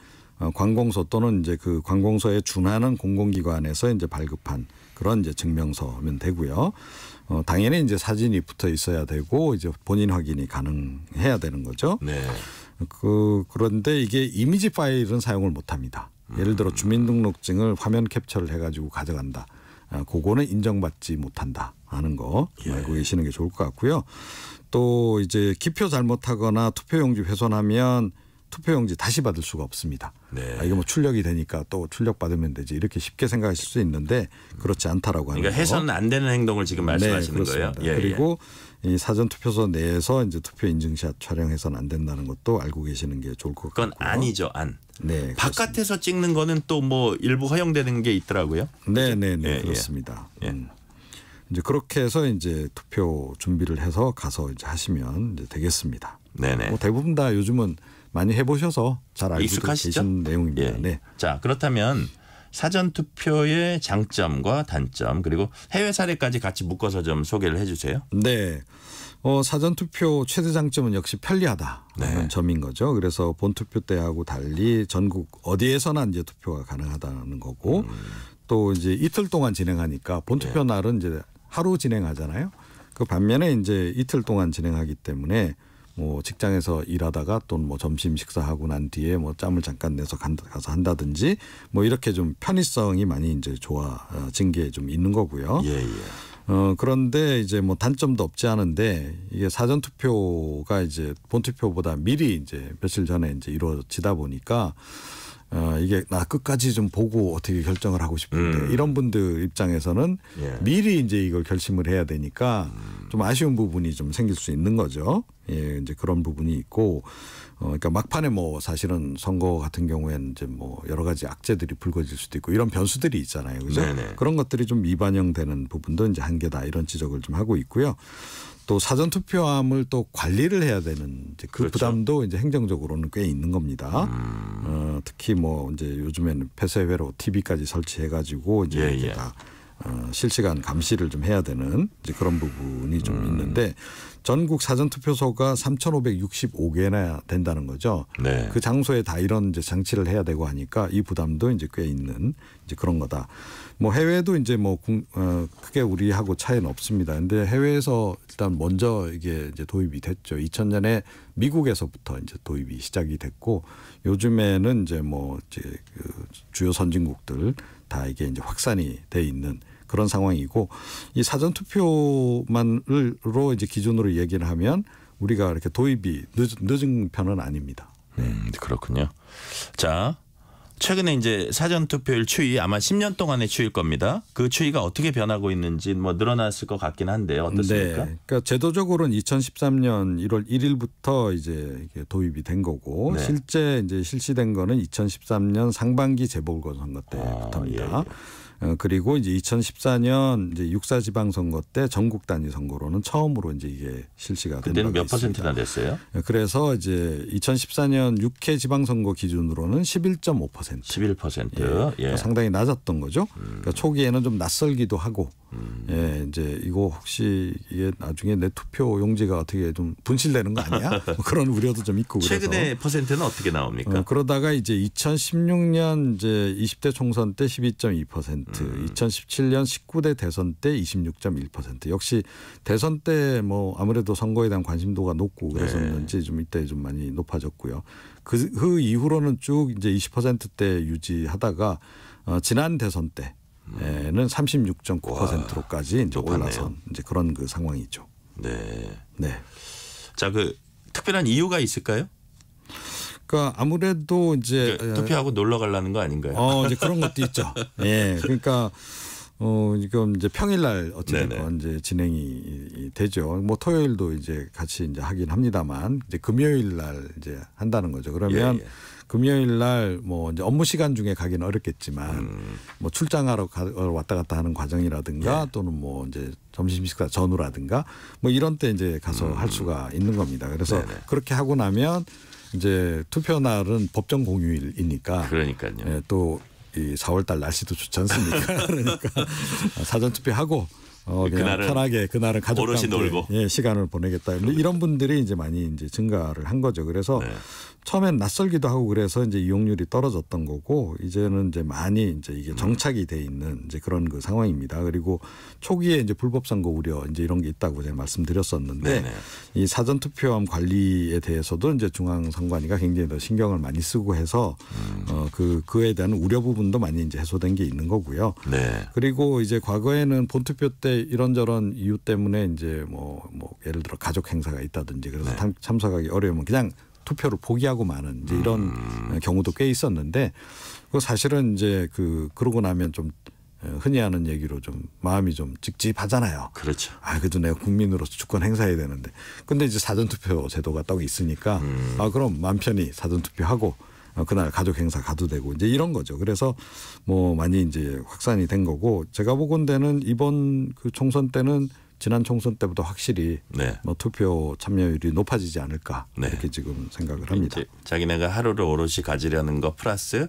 관공서 또는 이제 그 관공서에 준하는 공공기관에서 이제 발급한 그런 이제 증명서면 되고요. 당연히 이제 사진이 붙어 있어야 되고 이제 본인 확인이 가능해야 되는 거죠. 네. 그런데 이게 이미지 파일은 사용을 못 합니다. 예를 들어 주민등록증을 화면 캡처를 해가지고 가져간다. 그거는 인정받지 못한다 하는 거 알고 계시는 게 좋을 것 같고요. 또 이제 기표 잘못하거나 투표용지 훼손하면 투표용지 다시 받을 수가 없습니다. 이게 뭐 출력이 되니까 또 출력 받으면 되지 이렇게 쉽게 생각하실 수 있는데 그렇지 않다라고 하는 그러니까 해서는 안 되는 행동을 지금 말씀하시는 거예요. 그리고 이 사전투표소 내에서 이제 투표 인증샷 촬영해서는 안 된다는 것도 알고 계시는 게 좋을 것 같고요. 그건 아니죠, 안. 네, 바깥에서 찍는 거는 또 뭐 일부 허용되는 게 있더라고요. 네, 그렇습니다. 이제 그렇게 해서 이제 투표 준비를 해서 가서 이제 하시면 이제 되겠습니다. 네네. 뭐 대부분 다 요즘은 많이 해보셔서 잘 알고 익숙하시죠? 계신 내용입니다. 예. 네. 자, 그렇다면 사전 투표의 장점과 단점 그리고 해외 사례까지 같이 묶어서 좀 소개를 해주세요. 네. 사전 투표 최대 장점은 역시 편리하다는 점인 거죠. 그래서 본 투표 때하고 달리 전국 어디에서나 이제 투표가 가능하다는 거고 또 이제 이틀 동안 진행하니까 본 투표 날은 이제 하루 진행하잖아요. 그 반면에 이제 이틀 동안 진행하기 때문에 뭐 직장에서 일하다가 또 뭐 점심 식사하고 난 뒤에 뭐 짬을 잠깐 내서 가서 한다든지 뭐 이렇게 좀 편의성이 많이 이제 좋아진 게 좀 있는 거고요. 예. 그런데 이제 뭐 단점도 없지 않은데 이게 사전 투표가 이제 본 투표보다 미리 이제 며칠 전에 이제 이루어지다 보니까 이게 나 끝까지 좀 보고 어떻게 결정을 하고 싶은데 이런 분들 입장에서는 미리 이제 이걸 결심을 해야 되니까 좀 아쉬운 부분이 좀 생길 수 있는 거죠. 예, 이제 그런 부분이 있고, 그러니까 막판에 뭐 사실은 선거 같은 경우에는 이제 뭐 여러 가지 악재들이 불거질 수도 있고 이런 변수들이 있잖아요. 그죠? 네네. 그런 것들이 좀 미반영되는 부분도 이제 한계다 이런 지적을 좀 하고 있고요. 또 사전 투표함을 또 관리를 해야 되는 이제 그 그렇죠. 부담도 이제 행정적으로는 꽤 있는 겁니다. 특히 뭐 이제 요즘에는 폐쇄회로 TV까지 설치해가지고 이제 이게 다 실시간 감시를 좀 해야 되는 이제 그런 부분이 좀 있는데 전국 사전 투표소가 3,565개나 된다는 거죠. 네. 그 장소에 다 이런 이제 장치를 해야 되고 하니까 이 부담도 이제 꽤 있는 이제 그런 거다. 뭐 해외도 이제 뭐 크게 우리하고 차이는 없습니다. 근데 해외에서 일단 먼저 이게 이제 도입이 됐죠. 2000년에 미국에서부터 이제 도입이 시작이 됐고 요즘에는 이제 뭐 이제 그 주요 선진국들 다 이게 이제 확산이 돼 있는 그런 상황이고 이 사전 투표만으로 이제 기준으로 얘기를 하면 우리가 이렇게 도입이 늦은 편은 아닙니다. 그렇군요. 자, 최근에 이제 사전 투표율 추이 아마 10년 동안의 추이일 겁니다. 그 추이가 어떻게 변하고 있는지 뭐 늘어났을 것 같긴 한데 어떻습니까? 네. 그러니까 제도적으로는 2013년 1월 1일부터 이제 이게 도입이 된 거고 네. 실제 이제 실시된 거는 2013년 상반기 재보궐선거 때부터입니다. 그리고 이제 2014년 이제 6.4 지방선거 때 전국 단위 선거로는 처음으로 이제 이게 실시가 된 그때는 몇 있습니다. 퍼센트나 됐어요? 그래서 이제 2014년 6회 지방선거 기준으로는 11.5%. 11%. 예. 상당히 낮았던 거죠. 그러니까 초기에는 좀 낯설기도 하고, 예, 이제 이거 혹시 이게 나중에 내 투표 용지가 어떻게 좀 분실되는 거 아니야? 뭐 그런 우려도 좀 있고 그래서. 최근에 퍼센트는 어떻게 나옵니까? 그러다가 이제 2016년 이제 20대 총선 때 12.2%, 2017년 19대 대선 때 26.1%. 역시 대선 때 뭐 아무래도 선거에 대한 관심도가 높고 그래서는지 좀 이때 좀 많이 높아졌고요. 그 이후로는 쭉 이제 20%대 유지하다가 지난 대선 때는 36.9%로까지 이제 올라선 이제 그런 그 상황이죠. 네. 네. 자, 그 특별한 이유가 있을까요? 그러니까 아무래도 이제 투표하고 놀러 가려는 거 아닌가요? 이제 그런 것도 있죠. 예. 그러니까 이건 이제 평일날 어찌됐건 이제 진행이 되죠. 뭐 토요일도 이제 같이 이제 하긴 합니다만 이제 금요일날 이제 한다는 거죠. 그러면 금요일날 뭐 이제 업무 시간 중에 가기는 어렵겠지만 뭐 출장하러 왔다 갔다 하는 과정이라든가 또는 뭐 이제 점심 식사 전후라든가 뭐 이런 때 이제 가서 할 수가 있는 겁니다. 그래서 그렇게 하고 나면 이제 투표 날은 법정 공휴일이니까. 그러니까요. 예, 또 이 4월달 날씨도 좋지 않습니까? 그러니까 사전 투표하고 그냥 편하게 그날은 가족과 함께 놀고. 시간을 보내겠다. 이런 분들이 이제 많이 이제 증가를 한 거죠. 그래서 처음엔 낯설기도 하고 그래서 이제 이용률이 떨어졌던 거고 이제는 이제 많이 이제 이게 정착이 돼 있는 이제 그런 그 상황입니다. 그리고 초기에 이제 불법 선거 우려 이제 이런 게 있다고 제가 말씀드렸었는데 이 사전 투표함 관리에 대해서도 이제 중앙선관위가 굉장히 더 신경을 많이 쓰고 해서 그에 대한 우려 부분도 많이 이제 해소된 게 있는 거고요. 그리고 이제 과거에는 본투표 때 이런저런 이유 때문에 이제 뭐 예를 들어 가족 행사가 있다든지 그래서 참석하기 어려우면 그냥 투표를 포기하고 마는 이제 이런 경우도 꽤 있었는데 그 사실은 이제 그러고 나면 좀 흔히 하는 얘기로 좀 마음이 좀 찝찝하잖아요. 그렇죠. 그래도 내가 국민으로서 주권 행사해야 되는데 근데 이제 사전투표 제도가 딱 있으니까 그럼 마음 편히 사전투표하고 그날 가족 행사 가도 되고 이제 이런 거죠. 그래서 뭐 많이 이제 확산이 된 거고 제가 보건대는 이번 그 총선 때는 지난 총선 때보다 확실히 뭐 투표 참여율이 높아지지 않을까 이렇게 지금 생각을 합니다. 자기네가 하루를 오롯이 가지려는 거 플러스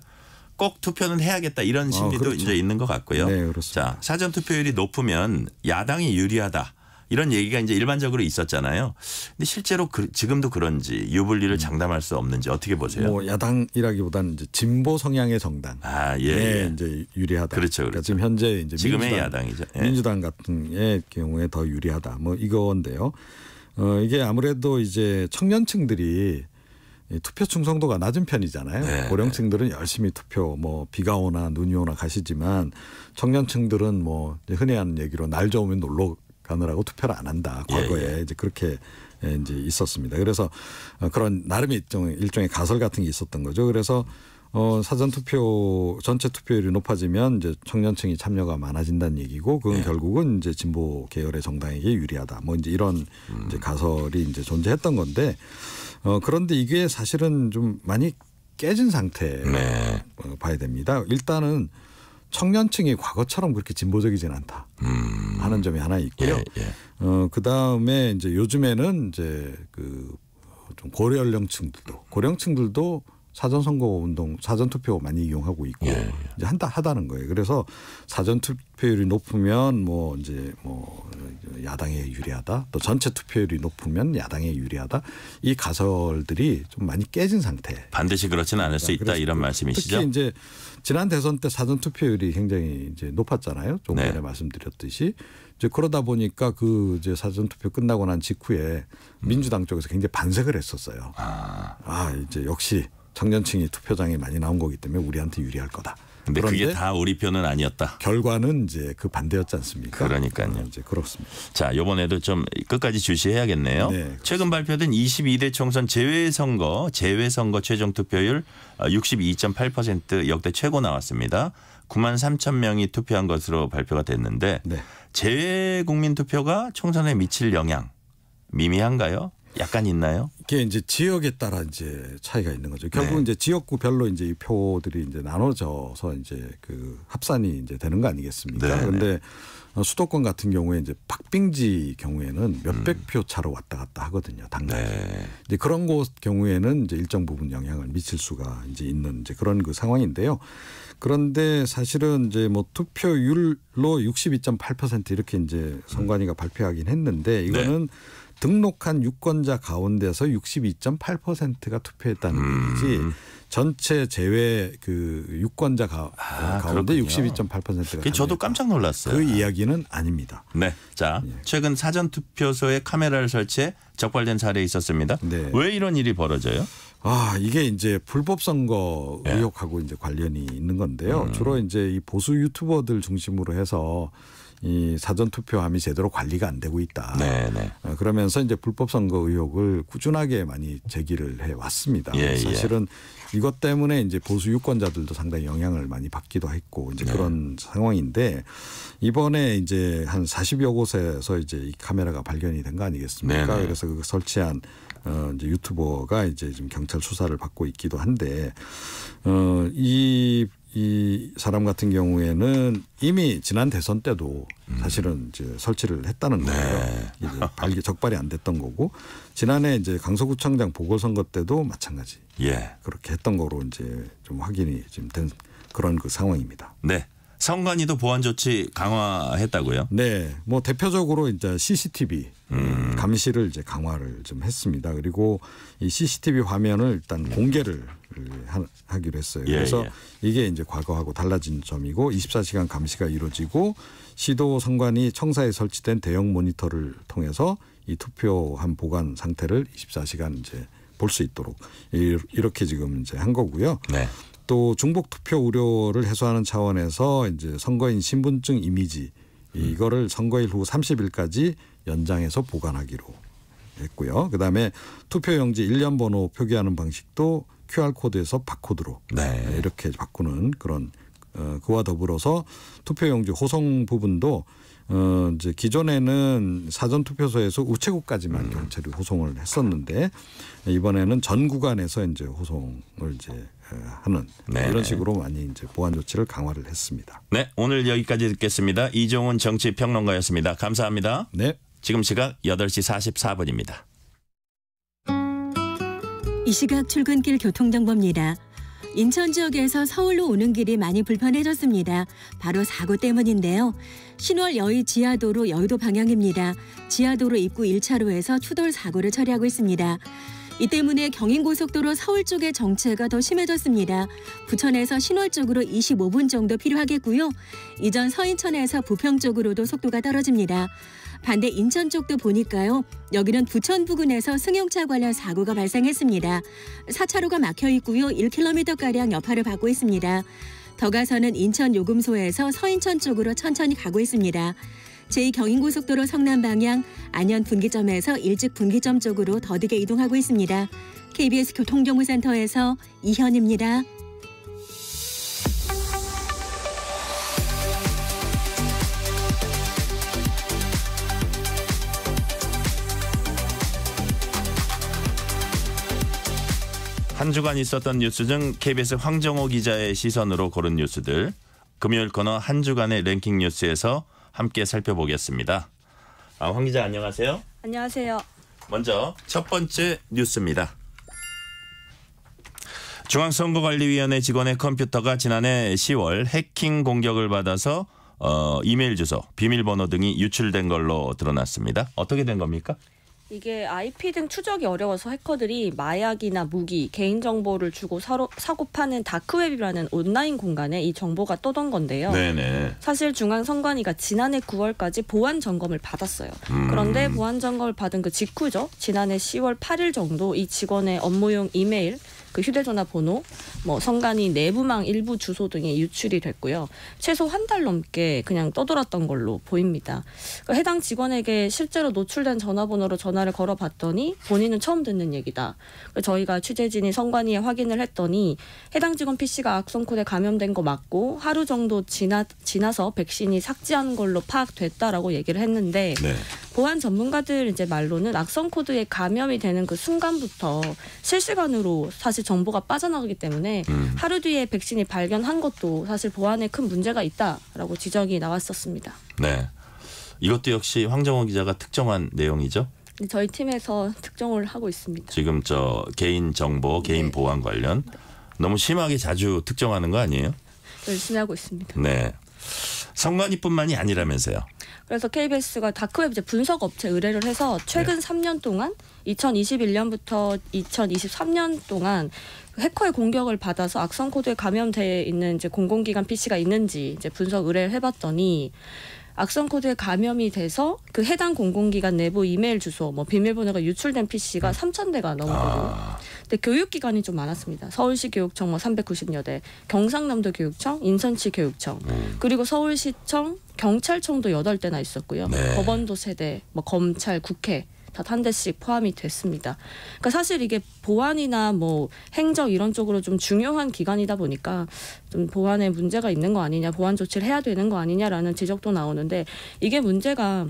꼭 투표는 해야겠다 이런 심리도 그렇죠. 이제 있는 것 같고요. 네, 그렇습니다. 자, 사전 투표율이 높으면 야당이 유리하다. 이런 얘기가 이제 일반적으로 있었잖아요. 근데 실제로 지금도 그런지 유불리를 장담할 수 없는지 어떻게 보세요? 뭐 야당이라기보다는 이제 진보 성향의 정당. 예. 이제 유리하다. 그렇죠. 그러니까 지금 현재 이제 지금의 야당이죠. 예. 민주당 같은 경우에 더 유리하다. 뭐 이건데요. 이게 아무래도 이제 청년층들이 투표 충성도가 낮은 편이잖아요. 고령층들은 열심히 투표 뭐 비가 오나 눈이 오나 가시지만 청년층들은 뭐 흔히 하는 얘기로 날 좋으면 놀러 가느라고 투표를 안 한다. 과거에 이제 그렇게 이제 있었습니다. 그래서 그런 나름의 일종의 가설 같은 게 있었던 거죠. 그래서 사전 투표 전체 투표율이 높아지면 이제 청년층이 참여가 많아진다는 얘기고 그건 결국은 이제 진보 계열의 정당에게 유리하다. 뭐 이제 이런 이제 가설이 이제 존재했던 건데 그런데 이게 사실은 좀 많이 깨진 상태 봐야 됩니다. 일단은 청년층이 과거처럼 그렇게 진보적이진 않다 하는 점이 하나 있고요. 그 다음에 이제 요즘에는 이제 그 좀 고령층들도 사전 선거 운동, 사전 투표 많이 이용하고 있고 이제 하다는 거예요. 그래서 사전 투표율이 높으면 뭐 이제 뭐 야당에 유리하다. 또 전체 투표율이 높으면 야당에 유리하다. 이 가설들이 좀 많이 깨진 상태. 반드시 그렇지는 않을 수 있다 이런 말씀이시죠? 특히 이제 지난 대선 때 사전 투표율이 굉장히 이제 높았잖아요. 조금 전에 말씀드렸듯이 이제 그러다 보니까 그 이제 사전 투표 끝나고 난 직후에 민주당 쪽에서 굉장히 반색을 했었어요. 이제 역시 청년층이 투표장에 많이 나온 거기 때문에 우리한테 유리할 거다. 근데 그게 다 우리 표는 아니었다. 결과는 이제 그 반대였지 않습니까? 그러니까요. 이제 그렇습니다. 자, 이번에도 좀 끝까지 주시해야겠네요. 최근 발표된 22대 총선 재외선거 최종 투표율 62.8% 역대 최고 나왔습니다. 9만 3천 명이 투표한 것으로 발표가 됐는데 재외 국민 투표가 총선에 미칠 영향 미미한가요? 약간 있나요? 이게 이제 지역에 따라 이제 차이가 있는 거죠. 결국 이제 지역구별로 이제 이 표들이 이제 나눠져서 이제 그 합산이 이제 되는 거 아니겠습니까? 그런데 수도권 같은 경우에 이제 박빙지 경우에는 몇백 표 차로 왔다 갔다 하거든요. 당내. 이제 그런 곳 경우에는 이제 일정 부분 영향을 미칠 수가 이제 있는 이제 그런 그 상황인데요. 그런데 사실은 이제 뭐 투표율로 62.8% 이렇게 이제 선관위가 발표하긴 했는데 이거는 등록한 유권자 가운데서 62.8%가 투표했다는 얘기지 전체 제외 그 유권자 가운데 62.8%가 저도 깜짝 놀랐어요. 그 이야기는 아닙니다. 네. 자, 최근 사전 투표소에 카메라를 설치해 적발된 사례 있었습니다. 왜 이런 일이 벌어져요? 이게 이제 불법 선거 의혹하고 이제 관련이 있는 건데요. 주로 이제 이 보수 유튜버들 중심으로 해서 이 사전 투표함이 제대로 관리가 안 되고 있다. 그러면서 이제 불법 선거 의혹을 꾸준하게 많이 제기를 해 왔습니다. 사실은 이것 때문에 이제 보수 유권자들도 상당히 영향을 많이 받기도 했고 이제 그런 상황인데 이번에 이제 한 40여 곳에서 이제 이 카메라가 발견이 된 거 아니겠습니까? 그래서 그 설치한 이제 유튜버가 이제 지금 경찰 수사를 받고 있기도 한데 이 사람 같은 경우에는 이미 지난 대선 때도 사실은 이제 설치를 했다는 거예요. 이제 적발이 안 됐던 거고 지난해 이제 강서구청장 보궐선거 때도 마찬가지. 그렇게 했던 거로 이제 좀 확인이 지금 된 그런 그 상황입니다. 네. 선관위도 보안 조치 강화했다고요? 네, 뭐 대표적으로 이제 CCTV 감시를 이제 강화를 좀 했습니다. 그리고 이 CCTV 화면을 일단 공개를 하기로 했어요. 그래서 이게 이제 과거하고 달라진 점이고 24시간 감시가 이루어지고 시도 선관위 청사에 설치된 대형 모니터를 통해서 이 투표함 보관 상태를 24시간 이제 볼 수 있도록 이렇게 지금 이제 한 거고요. 또 중복 투표 우려를 해소하는 차원에서 이제 선거인 신분증 이미지 이거를 선거일 후 30일까지 연장해서 보관하기로 했고요. 그다음에 투표용지 일련 번호 표기하는 방식도 QR코드에서 바코드로 이렇게 바꾸는 그런 그와 더불어서 투표용지 호송 부분도 이제 기존에는 사전투표소에서 우체국까지만 경찰이 호송을 했었는데 이번에는 전 구간에서 이제 호송을 이제 하는 네. 이런 식으로 많이 이제 보안 조치를 강화를 했습니다. 네, 오늘 여기까지 듣겠습니다. 이종훈 정치평론가였습니다. 감사합니다. 네. 지금 시각 8시 44분입니다. 이 시각 출근길 교통정보입니다. 인천 지역에서 서울로 오는 길이 많이 불편해졌습니다. 바로 사고 때문인데요. 신월 여의 지하도로 여의도 방향입니다. 지하도로 입구 1차로에서 추돌 사고를 처리하고 있습니다. 이 때문에 경인고속도로 서울 쪽의 정체가 더 심해졌습니다. 부천에서 신월 쪽으로 25분 정도 필요하겠고요. 이전 서인천에서 부평 쪽으로도 속도가 떨어집니다. 반대 인천 쪽도 보니까요. 여기는 부천 부근에서 승용차 관련 사고가 발생했습니다. 4차로가 막혀 있고요. 1km가량 여파를 받고 있습니다. 더 가서는 인천 요금소에서 서인천 쪽으로 천천히 가고 있습니다. 제2경인고속도로 성남 방향 안현 분기점에서 일찍 분기점 쪽으로 더디게 이동하고 있습니다. KBS 교통정보센터에서 이현입니다. 한 주간 있었던 뉴스 중 KBS 황정호 기자의 시선으로 고른 뉴스들. 금요일 코너 한 주간의 랭킹 뉴스에서 함께 살펴보겠습니다. 황 기자 안녕하세요. 안녕하세요. 먼저 첫 번째 뉴스입니다. 중앙선거관리위원회 직원의 컴퓨터가 지난해 10월 해킹 공격을 받아서 이메일 주소, 비밀번호 등이 유출된 걸로 드러났습니다. 어떻게 된 겁니까? 이게 IP 등 추적이 어려워서 해커들이 마약이나 무기, 개인정보를 주고 사고 파는 다크웹이라는 온라인 공간에 이 정보가 떠돈 건데요. 네네. 사실 중앙선관위가 지난해 9월까지 보안 점검을 받았어요. 그런데 보안 점검을 받은 그 직후죠. 지난해 10월 8일 정도 이 직원의 업무용 이메일, 그 휴대전화 번호, 선관위 내부망 일부 주소 등이 유출이 됐고요. 최소 한 달 넘게 그냥 떠돌았던 걸로 보입니다. 해당 직원에게 실제로 노출된 전화번호로 전화를 걸어봤더니 본인은 처음 듣는 얘기다. 저희가 취재진이 선관위에 확인을 했더니 해당 직원 PC가 악성 코드에 감염된 거 맞고 하루 정도 지나서 백신이 삭제한 걸로 파악됐다라고 얘기를 했는데 네. 보안 전문가들 이제 말로는 악성 코드에 감염이 되는 그 순간부터 실시간으로 사실 정보가 빠져나가기 때문에 하루 뒤에 백신이 발견한 것도 사실 보안에 큰 문제가 있다라고 지적이 나왔었습니다. 네, 이것도 역시 황정호 기자가 특정한 내용이죠? 저희 팀에서 특정을 하고 있습니다. 지금 개인 정보, 개인 보안 관련 너무 심하게 자주 특정하는 거 아니에요? 열심히 하고 있습니다. 네, 선관위뿐만이 아니라면서요? 그래서 KBS가 다크웹 분석 업체 의뢰를 해서 최근 3년 동안 2021년부터 2023년 동안 해커의 공격을 받아서 악성 코드에 감염돼 있는 이제 공공기관 PC가 있는지 이제 분석 의뢰를 해봤더니 악성 코드에 감염이 돼서 그 해당 공공기관 내부 이메일 주소, 비밀번호가 유출된 PC가 3,000대가 넘거든요. 근데 교육기관이 좀 많았습니다. 서울시 교육청 390여 대, 경상남도 교육청, 인천시 교육청, 그리고 서울시청, 경찰청도 8대나 있었고요. 네. 법원도 3대, 검찰, 국회 다 한 대씩 포함이 됐습니다. 그러니까 사실 이게 보안이나 행정 이런 쪽으로 좀 중요한 기관이다 보니까 좀 보안에 문제가 있는 거 아니냐, 보안 조치를 해야 되는 거 아니냐라는 지적도 나오는데 이게 문제가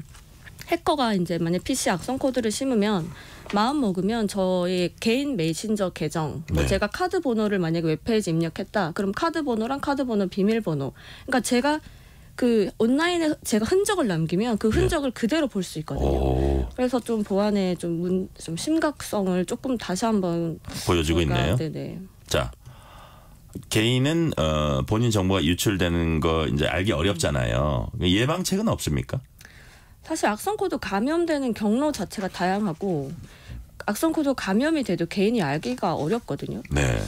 해커가 이제 만약 PC 악성 코드를 심으면 마음 먹으면 저의 개인 메신저 계정, 제가 카드 번호를 만약에 웹페이지 입력했다. 그럼 카드 번호랑 카드 번호 비밀번호. 그러니까 제가 그 온라인에 제가 흔적을 남기면 그 흔적을 그대로 볼 수 있거든요. 그래서 좀 보안에 좀 심각성을 조금 다시 한번 보여주고 있네요. 네네. 자, 개인은 본인 정보가 유출되는 거 이제 알기 어렵잖아요. 예방책은 없습니까? 사실 악성 코드 감염되는 경로 자체가 다양하고 악성 코드 감염이 돼도 개인이 알기가 어렵거든요. 네.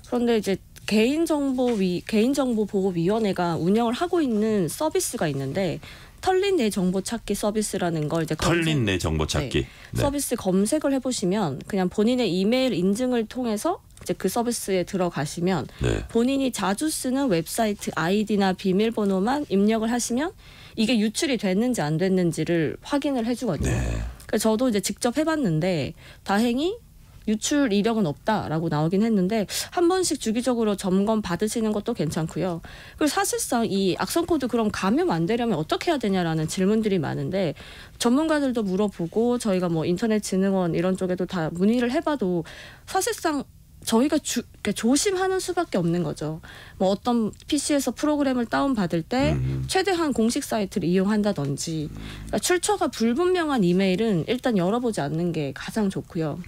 그런데 이제 개인정보보호위원회가 운영을 하고 있는 서비스가 있는데 털린 내 정보 찾기 서비스라는 걸 이제 털린 내 정보 찾기 서비스 검색을 해보시면 그냥 본인의 이메일 인증을 통해서 이제 그 서비스에 들어가시면 본인이 자주 쓰는 웹사이트 아이디나 비밀번호만 입력을 하시면 이게 유출이 됐는지 안 됐는지를 확인을 해주거든요. 그래서 저도 이제 직접 해봤는데 다행히 유출 이력은 없다라고 나오긴 했는데 한 번씩 주기적으로 점검 받으시는 것도 괜찮고요. 그리고 사실상 이 악성 코드 그럼 감염 안 되려면 어떻게 해야 되냐라는 질문들이 많은데 전문가들도 물어보고 저희가 뭐 인터넷진흥원 이런 쪽에도 다 문의를 해봐도 사실상 저희가 조심하는 수밖에 없는 거죠. 뭐 어떤 PC에서 프로그램을 다운받을 때 최대한 공식 사이트를 이용한다든지 그러니까 출처가 불분명한 이메일은 일단 열어보지 않는 게 가장 좋고요.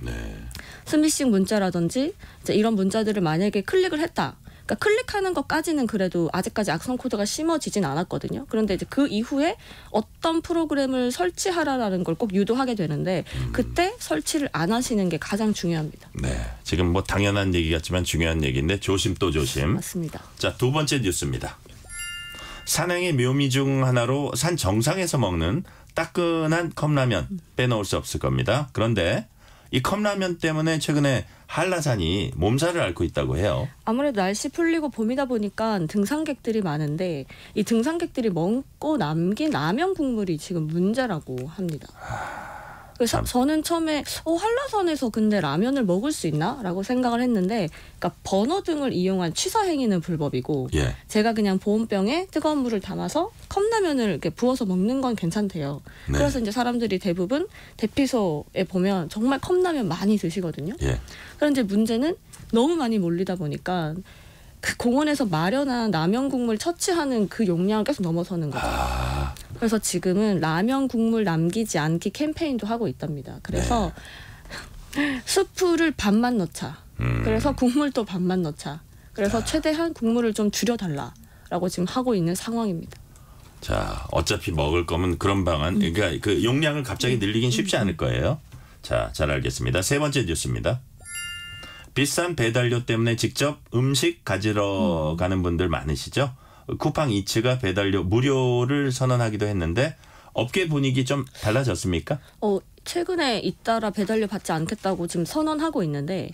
스미싱 문자라든지 이제 이런 문자들을 만약에 클릭을 했다. 그러니까 클릭하는 것까지는 그래도 아직까지 악성 코드가 심어지진 않았거든요. 그런데 이제 그 이후에 어떤 프로그램을 설치하라라는 걸 꼭 유도하게 되는데 그때 설치를 안 하시는 게 가장 중요합니다. 네, 지금 뭐 당연한 얘기 같지만 중요한 얘기인데 조심 또 조심. 맞습니다. 자, 두 번째 뉴스입니다. 산행의 묘미 중 하나로 산 정상에서 먹는 따끈한 컵라면 빼놓을 수 없을 겁니다. 그런데 이 컵라면 때문에 최근에 한라산이 몸살을 앓고 있다고 해요. 아무래도 날씨 풀리고 봄이다 보니까 등산객들이 많은데 이 등산객들이 먹고 남긴 라면 국물이 지금 문제라고 합니다. 그래서 저는 처음에 한라산에서 근데 라면을 먹을 수 있나? 라고 생각을 했는데 그러니까 버너 등을 이용한 취사 행위는 불법이고 제가 그냥 보온병에 뜨거운 물을 담아서 컵라면을 이렇게 부어서 먹는 건 괜찮대요. 네. 그래서 이제 사람들이 대부분 대피소에 보면 정말 컵라면 많이 드시거든요. 그런데 문제는 너무 많이 몰리다 보니까 그 공원에서 마련한 라면 국물 처치하는 그 용량을 계속 넘어서는 거죠. 그래서 지금은 라면 국물 남기지 않기 캠페인도 하고 있답니다. 그래서 수프를 반만 넣자. 그래서 국물도 반만 넣자. 그래서 최대한 국물을 좀 줄여달라라고 지금 하고 있는 상황입니다. 자, 어차피 먹을 거면 그런 방안, 그러니까 그 용량을 갑자기 늘리긴 쉽지 않을 거예요. 자, 잘 알겠습니다. 세 번째 뉴스입니다. 비싼 배달료 때문에 직접 음식 가지러 가는 분들 많으시죠? 쿠팡이츠가 배달료 무료를 선언하기도 했는데 업계 분위기 좀 달라졌습니까? 최근에 잇따라 배달료 받지 않겠다고 지금 선언하고 있는데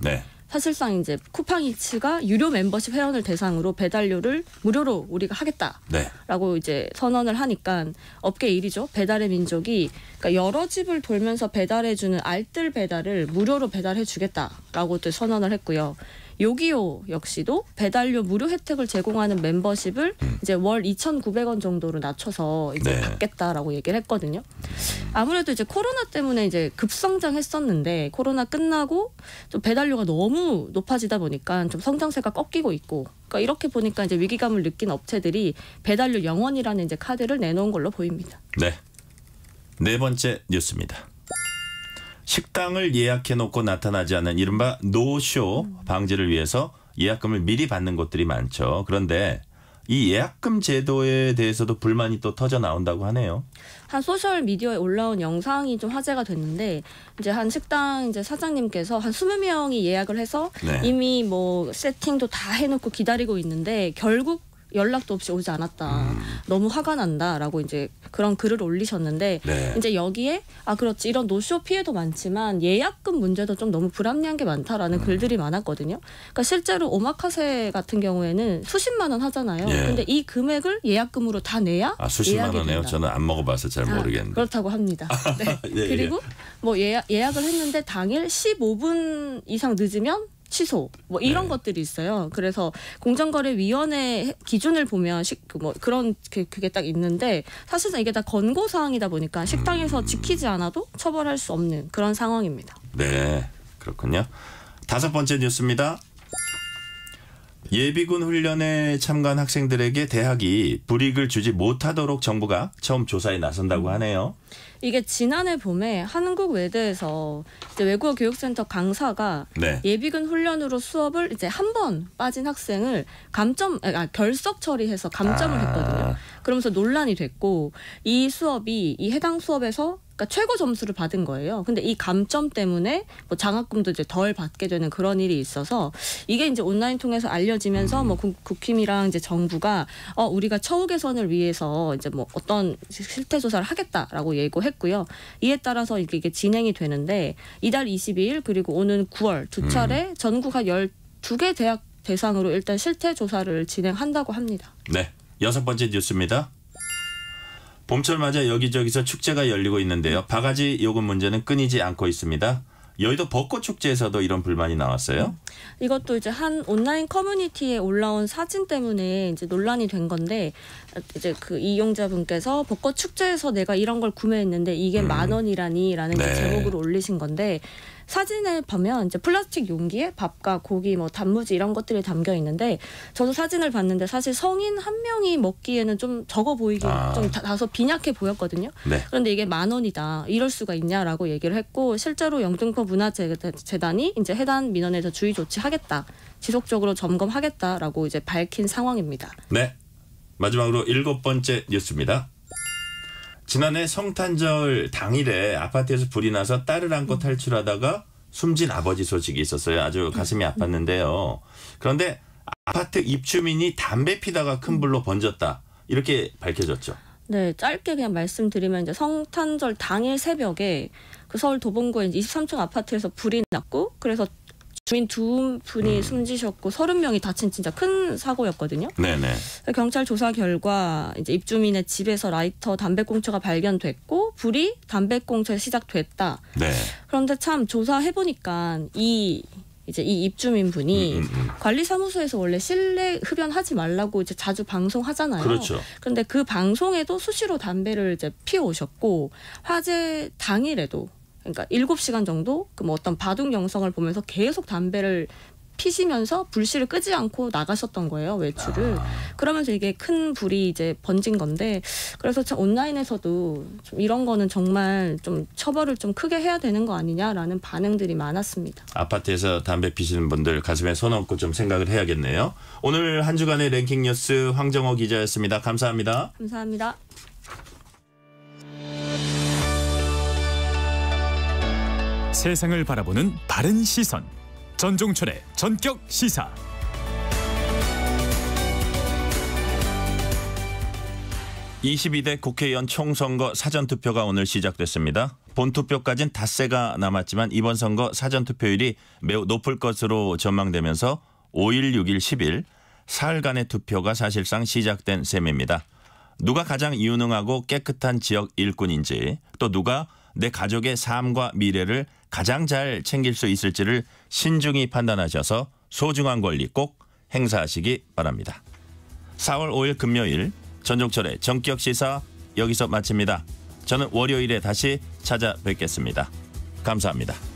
사실상 이제 쿠팡이츠가 유료 멤버십 회원을 대상으로 배달료를 무료로 우리가 하겠다라고 이제 선언을 하니까 업계 일이죠. 배달의 민족이 그러니까 여러 집을 돌면서 배달해주는 알뜰 배달을 무료로 배달해주겠다라고 또 선언을 했고요. 요기요 역시도 배달료 무료 혜택을 제공하는 멤버십을 이제 월 2,900원 정도로 낮춰서 이제 받겠다라고 얘기를 했거든요. 아무래도 이제 코로나 때문에 이제 급성장했었는데 코로나 끝나고 좀 배달료가 너무 높아지다 보니까 좀 성장세가 꺾이고 있고 그러니까 이렇게 보니까 이제 위기감을 느낀 업체들이 배달료 0원이라는 이제 카드를 내놓은 걸로 보입니다. 네 번째 뉴스입니다. 식당을 예약해놓고 나타나지 않은 이른바 노쇼 방지를 위해서 예약금을 미리 받는 곳들이 많죠. 그런데 이 예약금 제도에 대해서도 불만이 또 터져 나온다고 하네요. 한 소셜 미디어에 올라온 영상이 좀 화제가 됐는데 이제 한 식당 이제 사장님께서 한 20명이 예약을 해서 이미 뭐 세팅도 다 해놓고 기다리고 있는데 결국 연락도 없이 오지 않았다. 너무 화가 난다라고 이제 그런 글을 올리셨는데 이제 여기에 그렇지 이런 노쇼 피해도 많지만 예약금 문제도 좀 너무 불합리한 게 많다라는 글들이 많았거든요. 그러니까 실제로 오마카세 같은 경우에는 수십만 원 하잖아요. 근데 이 금액을 예약금으로 다 내야 수십만 원이에요? 저는 안 먹어봐서 잘 모르겠는데. 그렇다고 합니다. 그리고 뭐 예약을 했는데 당일 15분 이상 늦으면 취소 뭐 이런 것들이 있어요. 그래서 공정거래위원회 기준을 보면 뭐 그런 그게 딱 있는데 사실상 이게 다 권고 사항이다 보니까 식당에서 지키지 않아도 처벌할 수 없는 그런 상황입니다. 네, 그렇군요. 다섯 번째 뉴스입니다. 예비군 훈련에 참가한 학생들에게 대학이 불이익을 주지 못하도록 정부가 처음 조사에 나선다고 하네요. 이게 지난해 봄에 한국외대에서 이제 외국어 교육센터 강사가 예비군 훈련으로 수업을 이제 한 번 빠진 학생을 결석 처리해서 감점을 했거든요. 그러면서 논란이 됐고 이 수업이 이 해당 수업에서 그러니까 최고 점수를 받은 거예요. 근데 이 감점 때문에 뭐 장학금도 이제 덜 받게 되는 그런 일이 있어서 이게 이제 온라인 통해서 알려지면서 뭐 국힘이랑 이제 정부가 우리가 처우 개선을 위해서 이제 뭐 어떤 실태 조사를 하겠다라고 예고했고요. 이에 따라서 이게 진행이 되는데 이달 22일 그리고 오는 9월 두 차례 전국 한 12개 대학 대상으로 일단 실태 조사를 진행한다고 합니다. 네, 여섯 번째 뉴스입니다. 봄철 맞아 여기저기서 축제가 열리고 있는데요. 바가지 요금 문제는 끊이지 않고 있습니다. 여의도 벚꽃 축제에서도 이런 불만이 나왔어요. 이것도 이제 한 온라인 커뮤니티에 올라온 사진 때문에 이제 논란이 된 건데 이제 그 이용자분께서 벚꽃 축제에서 내가 이런 걸 구매했는데 이게 10,000원이라니라는 네. 제목으로 올리신 건데 사진을 보면 이제 플라스틱 용기에 밥과 고기, 뭐 단무지 이런 것들이 담겨 있는데 저도 사진을 봤는데 사실 성인 한 명이 먹기에는 좀 적어 보이긴 좀 다소 빈약해 보였거든요. 네. 그런데 이게 10,000원이다. 이럴 수가 있냐라고 얘기를 했고 실제로 영등포 문화재단이 이제 해당 민원에서 주의 조치하겠다. 지속적으로 점검하겠다라고 이제 밝힌 상황입니다. 네. 마지막으로 7번째 뉴스입니다. 지난해 성탄절 당일에 아파트에서 불이 나서 딸을 안고 탈출하다가 숨진 아버지 소식이 있었어요. 아주 가슴이 아팠는데요. 그런데 아파트 입주민이 담배 피다가 큰 불로 번졌다. 이렇게 밝혀졌죠. 네, 짧게 그냥 말씀드리면 이제 성탄절 당일 새벽에 그 서울 도봉구의 23층 아파트에서 불이 났고 그래서 주민 2분이 숨지셨고 30명이 다친 진짜 큰 사고였거든요. 네네. 경찰 조사 결과 이제 입주민의 집에서 라이터 담배꽁초가 발견됐고 불이 담배꽁초에 시작됐다. 네. 그런데 참 조사해 보니까 이 입주민분이 관리사무소에서 원래 실내 흡연하지 말라고 이제 자주 방송하잖아요. 그렇죠. 그런데 그 방송에도 수시로 담배를 이제 피워 오셨고 화재 당일에도 그러니까 7시간 정도 그 뭐 어떤 바둑 영상을 보면서 계속 담배를 피시면서 불씨를 끄지 않고 나가셨던 거예요, 외출을. 그러면서 이게 큰 불이 이제 번진 건데 그래서 참 온라인에서도 좀 이런 거는 정말 좀 처벌을 좀 크게 해야 되는 거 아니냐라는 반응들이 많았습니다. 아파트에서 담배 피시는 분들 가슴에 손 얹고 좀 생각을 해야겠네요. 오늘 한 주간의 랭킹 뉴스 황정호 기자였습니다. 감사합니다. 감사합니다. 세상을 바라보는 바른 시선. 전종철의 전격 시사. (22대) 국회의원 총선거 사전투표가 오늘 시작됐습니다. 본투표까지는 닷새가 남았지만 이번 선거 사전투표율이 매우 높을 것으로 전망되면서 5일, 6일, 10일 사흘간의 투표가 사실상 시작된 셈입니다. 누가 가장 유능하고 깨끗한 지역 일꾼인지 또 누가 내 가족의 삶과 미래를 가장 잘 챙길 수 있을지를 신중히 판단하셔서 소중한 권리 꼭 행사하시기 바랍니다. 4월 5일 금요일 전종철의 전격시사 여기서 마칩니다. 저는 월요일에 다시 찾아뵙겠습니다. 감사합니다.